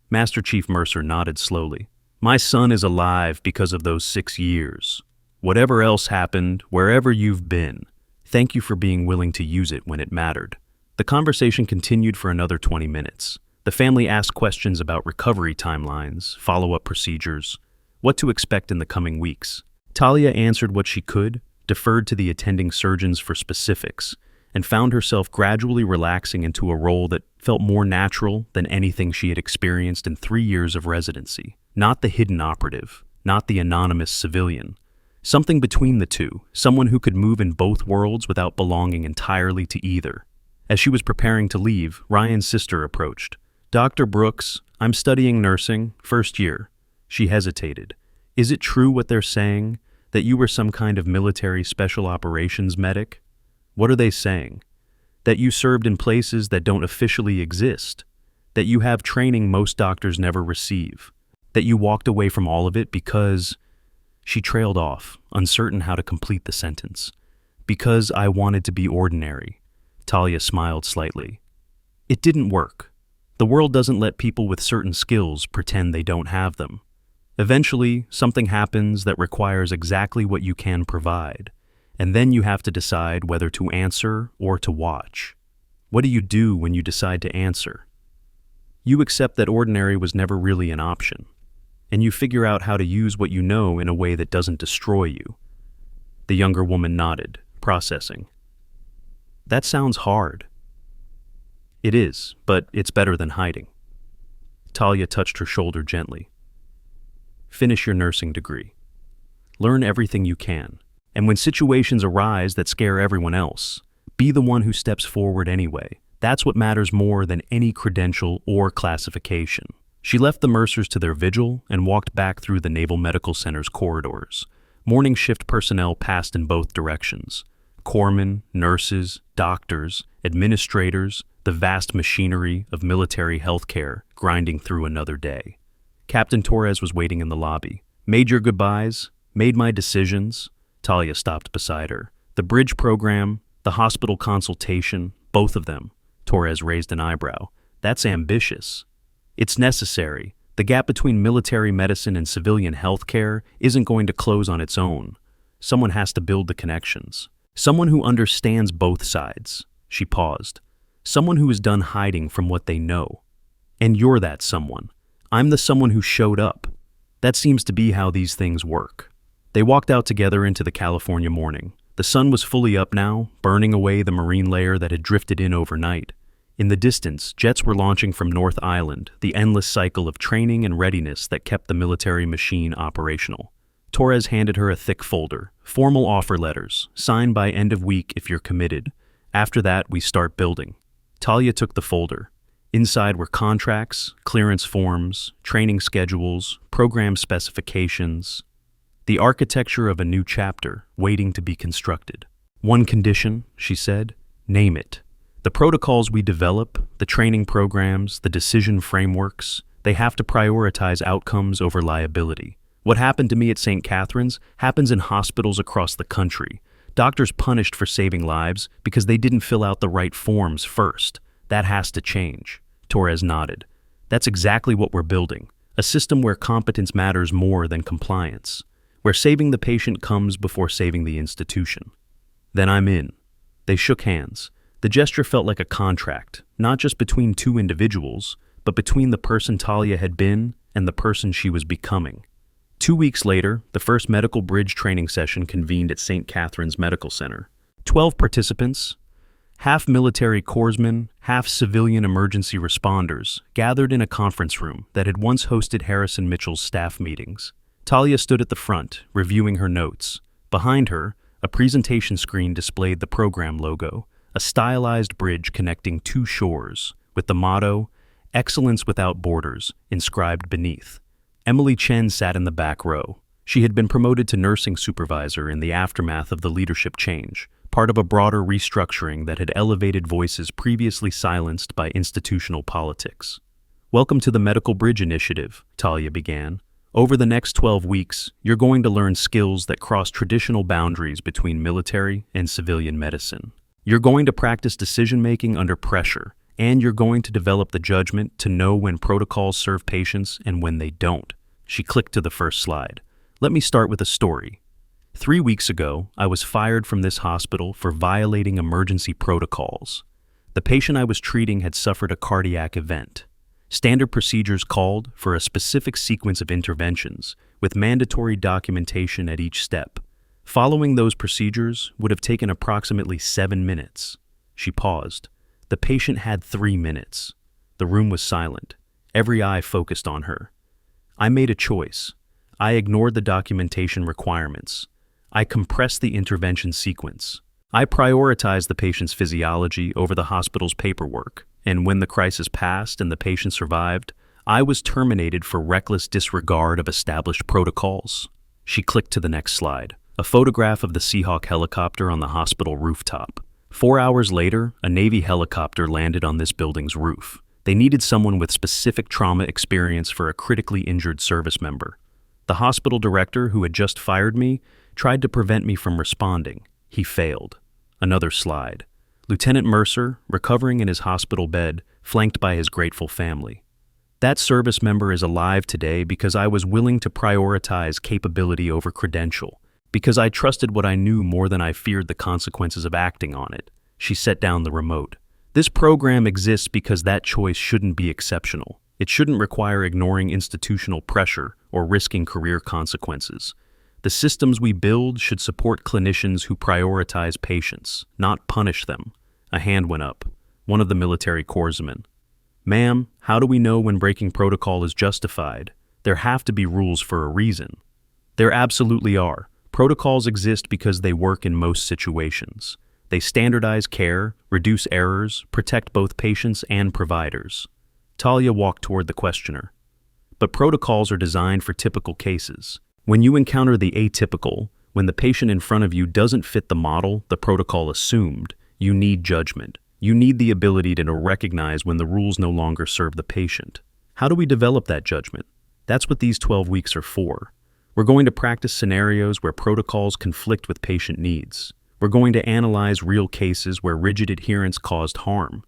Master Chief Mercer nodded slowly. My son is alive because of those 6 years. Whatever else happened, wherever you've been, thank you for being willing to use it when it mattered. The conversation continued for another 20 minutes. The family asked questions about recovery timelines, follow-up procedures, what to expect in the coming weeks. Talia answered what she could, deferred to the attending surgeons for specifics, and found herself gradually relaxing into a role that felt more natural than anything she had experienced in 3 years of residency. Not the hidden operative, not the anonymous civilian. Something between the two, someone who could move in both worlds without belonging entirely to either. As she was preparing to leave, Ryan's sister approached. Dr. Brooks, I'm studying nursing, first year. She hesitated. Is it true what they're saying, that you were some kind of military special operations medic? What are they saying? That you served in places that don't officially exist? That you have training most doctors never receive? That you walked away from all of it because... She trailed off, uncertain how to complete the sentence. Because I wanted to be ordinary. Talia smiled slightly. It didn't work. The world doesn't let people with certain skills pretend they don't have them. Eventually, something happens that requires exactly what you can provide, and then you have to decide whether to answer or to watch. What do you do when you decide to answer? You accept that ordinary was never really an option, and you figure out how to use what you know in a way that doesn't destroy you. The younger woman nodded, processing. That sounds hard. It is, but it's better than hiding. Talia touched her shoulder gently. Finish your nursing degree. Learn everything you can, and when situations arise that scare everyone else, be the one who steps forward anyway. That's what matters more than any credential or classification. She left the Mercers to their vigil and walked back through the Naval Medical Center's corridors. Morning shift personnel passed in both directions. Corpsmen, nurses, doctors, administrators, the vast machinery of military healthcare grinding through another day. Captain Torres was waiting in the lobby. Made your goodbyes, made my decisions. Talia stopped beside her. The bridge program, the hospital consultation, both of them. Torres raised an eyebrow. That's ambitious. It's necessary. The gap between military medicine and civilian healthcare isn't going to close on its own. Someone has to build the connections. Someone who understands both sides. She paused. Someone who is done hiding from what they know. And you're that someone. I'm the someone who showed up. That seems to be how these things work. They walked out together into the California morning. The sun was fully up now, burning away the marine layer that had drifted in overnight. In the distance, jets were launching from North Island, the endless cycle of training and readiness that kept the military machine operational. Torres handed her a thick folder, formal offer letters, signed by end of week if you're committed. After that, we start building. Talia took the folder. Inside were contracts, clearance forms, training schedules, program specifications, the architecture of a new chapter waiting to be constructed. One condition, she said, name it. The protocols we develop, the training programs, the decision frameworks, they have to prioritize outcomes over liability. What happened to me at St. Catherine's happens in hospitals across the country. Doctors punished for saving lives because they didn't fill out the right forms first. That has to change. Torres nodded. That's exactly what we're building. A system where competence matters more than compliance. Where saving the patient comes before saving the institution. Then I'm in. They shook hands. The gesture felt like a contract, not just between two individuals, but between the person Talia had been and the person she was becoming. 2 weeks later, the first medical bridge training session convened at St. Catherine's Medical Center. 12 participants, half military corpsmen, half civilian emergency responders, gathered in a conference room that had once hosted Harrison Mitchell's staff meetings. Talia stood at the front, reviewing her notes. Behind her, a presentation screen displayed the program logo, a stylized bridge connecting two shores, with the motto, "Excellence Without Borders," inscribed beneath. Emily Chen sat in the back row. She had been promoted to nursing supervisor in the aftermath of the leadership change, part of a broader restructuring that had elevated voices previously silenced by institutional politics. Welcome to the Medical Bridge Initiative, Talia began. Over the next 12 weeks, you're going to learn skills that cross traditional boundaries between military and civilian medicine. You're going to practice decision-making under pressure, and you're going to develop the judgment to know when protocols serve patients and when they don't. She clicked to the first slide. Let me start with a story. 3 weeks ago, I was fired from this hospital for violating emergency protocols. The patient I was treating had suffered a cardiac event. Standard procedures called for a specific sequence of interventions, with mandatory documentation at each step. Following those procedures would have taken approximately 7 minutes. She paused. The patient had 3 minutes. The room was silent. Every eye focused on her. I made a choice. I ignored the documentation requirements. I compressed the intervention sequence. I prioritized the patient's physiology over the hospital's paperwork. And when the crisis passed and the patient survived, I was terminated for reckless disregard of established protocols. She clicked to the next slide, a photograph of the Seahawk helicopter on the hospital rooftop. 4 hours later, a Navy helicopter landed on this building's roof. They needed someone with specific trauma experience for a critically injured service member. The hospital director, who had just fired me, tried to prevent me from responding. He failed. Another slide. Lieutenant Mercer, recovering in his hospital bed, flanked by his grateful family. That service member is alive today because I was willing to prioritize capability over credential, because I trusted what I knew more than I feared the consequences of acting on it. She set down the remote. This program exists because that choice shouldn't be exceptional. It shouldn't require ignoring institutional pressure or risking career consequences. The systems we build should support clinicians who prioritize patients, not punish them. A hand went up. One of the military corpsmen. Ma'am, how do we know when breaking protocol is justified? There have to be rules for a reason. There absolutely are. Protocols exist because they work in most situations. They standardize care, reduce errors, protect both patients and providers. Talia walked toward the questioner. But protocols are designed for typical cases. When you encounter the atypical, when the patient in front of you doesn't fit the model the protocol assumed, you need judgment. You need the ability to recognize when the rules no longer serve the patient. How do we develop that judgment? That's what these 12 weeks are for. We're going to practice scenarios where protocols conflict with patient needs. We're going to analyze real cases where rigid adherence caused harm.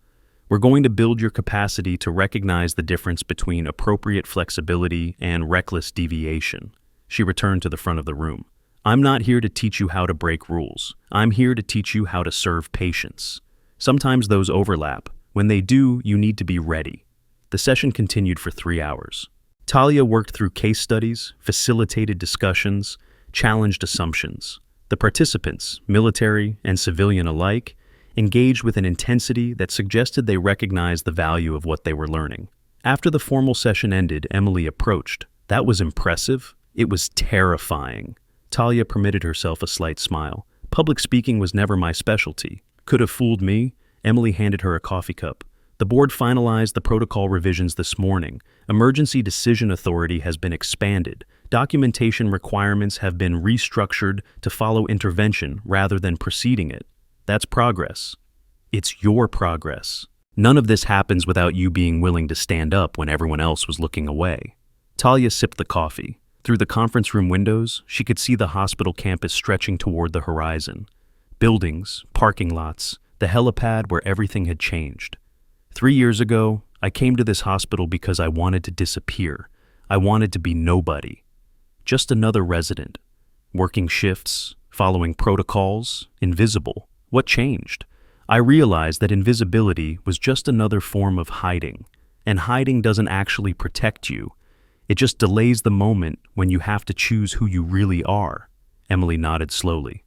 We're going to build your capacity to recognize the difference between appropriate flexibility and reckless deviation. She returned to the front of the room. I'm not here to teach you how to break rules. I'm here to teach you how to serve patients. Sometimes those overlap. When they do, you need to be ready. The session continued for 3 hours. Talia worked through case studies, facilitated discussions, challenged assumptions. The participants, military and civilian alike, engaged with an intensity that suggested they recognized the value of what they were learning. After the formal session ended, Emily approached. That was impressive. It was terrifying. Talia permitted herself a slight smile. Public speaking was never my specialty. Could have fooled me. Emily handed her a coffee cup. The board finalized the protocol revisions this morning. Emergency decision authority has been expanded. Documentation requirements have been restructured to follow intervention rather than preceding it. That's progress. It's your progress. None of this happens without you being willing to stand up when everyone else was looking away. Talia sipped the coffee. Through the conference room windows, she could see the hospital campus stretching toward the horizon. Buildings, parking lots, the helipad where everything had changed. 3 years ago, I came to this hospital because I wanted to disappear. I wanted to be nobody. Just another resident. Working shifts, following protocols, invisible. What changed? I realized that invisibility was just another form of hiding. And hiding doesn't actually protect you. It just delays the moment when you have to choose who you really are. Emily nodded slowly.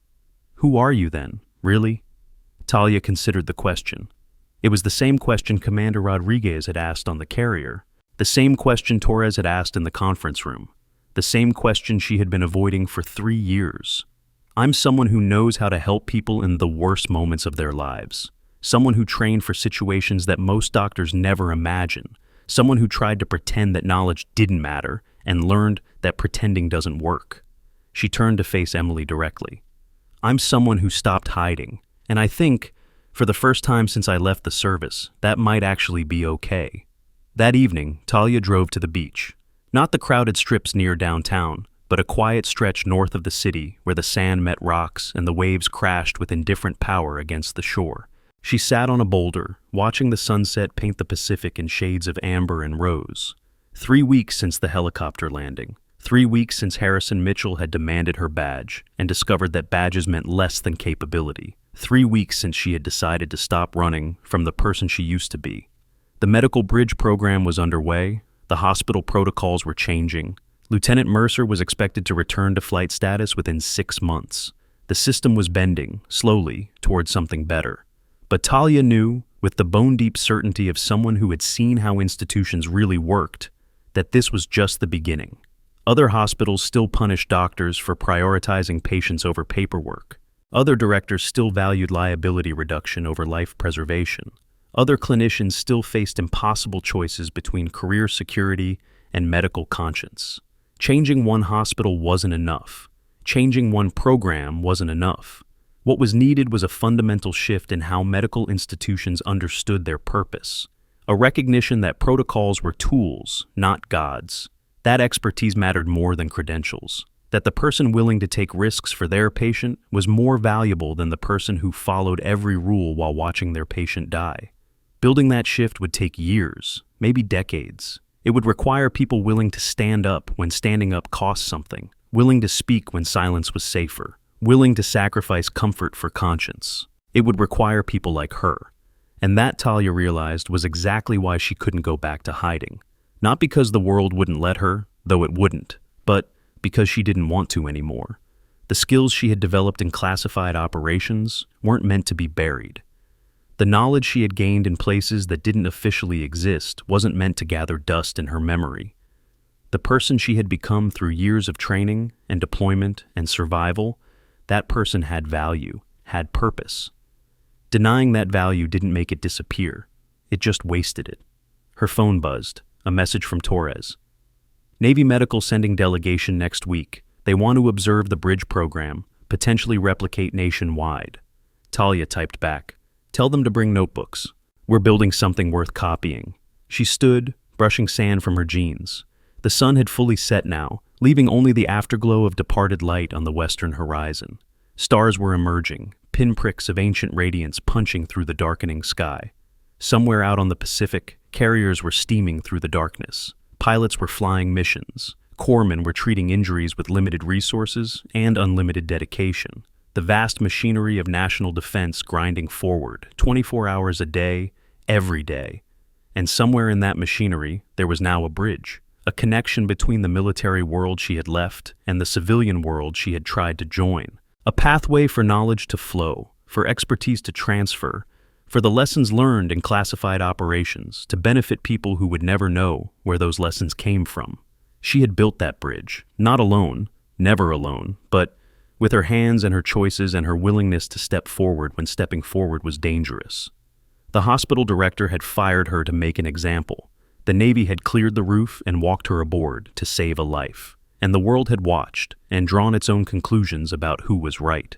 Who are you then, really? Talia considered the question. It was the same question Commander Rodriguez had asked on the carrier, the same question Torres had asked in the conference room, the same question she had been avoiding for 3 years. I'm someone who knows how to help people in the worst moments of their lives, someone who trained for situations that most doctors never imagine, someone who tried to pretend that knowledge didn't matter and learned that pretending doesn't work. She turned to face Emily directly. I'm someone who stopped hiding, and I think, for the first time since I left the service, that might actually be okay. That evening, Talia drove to the beach. Not the crowded strips near downtown, but a quiet stretch north of the city where the sand met rocks and the waves crashed with indifferent power against the shore. She sat on a boulder, watching the sunset paint the Pacific in shades of amber and rose. 3 weeks since the helicopter landing. 3 weeks since Harrison Mitchell had demanded her badge and discovered that badges meant less than capability. 3 weeks since she had decided to stop running from the person she used to be. The medical bridge program was underway. The hospital protocols were changing. Lieutenant Mercer was expected to return to flight status within 6 months. The system was bending, slowly, towards something better. But Talia knew, with the bone-deep certainty of someone who had seen how institutions really worked, that this was just the beginning. Other hospitals still punished doctors for prioritizing patients over paperwork. Other directors still valued liability reduction over life preservation. Other clinicians still faced impossible choices between career security and medical conscience. Changing one hospital wasn't enough. Changing one program wasn't enough. What was needed was a fundamental shift in how medical institutions understood their purpose. A recognition that protocols were tools, not gods. That expertise mattered more than credentials. That the person willing to take risks for their patient was more valuable than the person who followed every rule while watching their patient die. Building that shift would take years, maybe decades. It would require people willing to stand up when standing up cost something, willing to speak when silence was safer, willing to sacrifice comfort for conscience. It would require people like her. And that, Talia realized, was exactly why she couldn't go back to hiding. Not because the world wouldn't let her, though it wouldn't, but because she didn't want to anymore. The skills she had developed in classified operations weren't meant to be buried. The knowledge she had gained in places that didn't officially exist wasn't meant to gather dust in her memory. The person she had become through years of training and deployment and survival, that person had value, had purpose. Denying that value didn't make it disappear. It just wasted it. Her phone buzzed, a message from Torres. Navy Medical sending delegation next week. They want to observe the bridge program, potentially replicate nationwide. Talia typed back. Tell them to bring notebooks. We're building something worth copying. She stood, brushing sand from her jeans. The sun had fully set now, leaving only the afterglow of departed light on the western horizon. Stars were emerging, pinpricks of ancient radiance punching through the darkening sky. Somewhere out on the Pacific, carriers were steaming through the darkness. Pilots were flying missions. Corpsmen were treating injuries with limited resources and unlimited dedication. The vast machinery of national defense grinding forward, 24 hours a day, every day. And somewhere in that machinery, there was now a bridge a connection between the military world she had left and the civilian world she had tried to join, a pathway for knowledge to flow, for expertise to transfer, for the lessons learned in classified operations to benefit people who would never know where those lessons came from. She had built that bridge, not alone, never alone, but with her hands and her choices and her willingness to step forward when stepping forward was dangerous. The hospital director had fired her to make an example. The Navy had cleared the roof and walked her aboard to save a life. And the world had watched and drawn its own conclusions about who was right.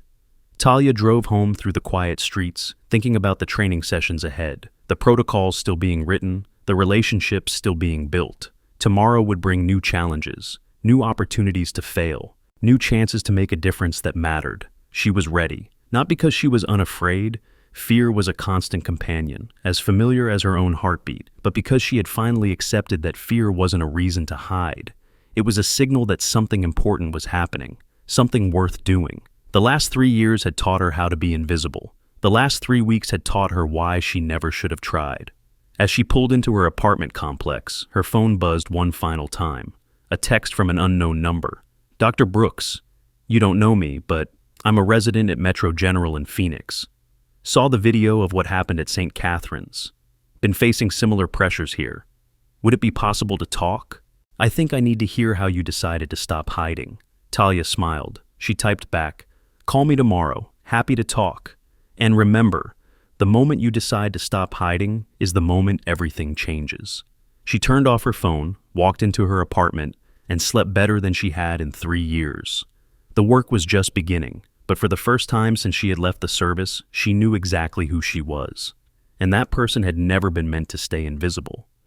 Talia drove home through the quiet streets, thinking about the training sessions ahead, the protocols still being written, the relationships still being built. Tomorrow would bring new challenges, new opportunities to fail, new chances to make a difference that mattered. She was ready, not because she was unafraid. Fear was a constant companion, as familiar as her own heartbeat, but because she had finally accepted that fear wasn't a reason to hide. It was a signal that something important was happening, something worth doing. The last 3 years had taught her how to be invisible. The last 3 weeks had taught her why she never should have tried. As she pulled into her apartment complex, her phone buzzed one final time. A text from an unknown number. "Dr. Brooks, you don't know me, but I'm a resident at Metro General in Phoenix. Saw the video of what happened at St. Catherine's. Been facing similar pressures here. Would it be possible to talk? I think I need to hear how you decided to stop hiding." Talia smiled. She typed back, "Call me tomorrow. Happy to talk. And remember, the moment you decide to stop hiding is the moment everything changes." She turned off her phone, walked into her apartment, and slept better than she had in 3 years. The work was just beginning. But for the first time since she had left the service, she knew exactly who she was. And that person had never been meant to stay invisible.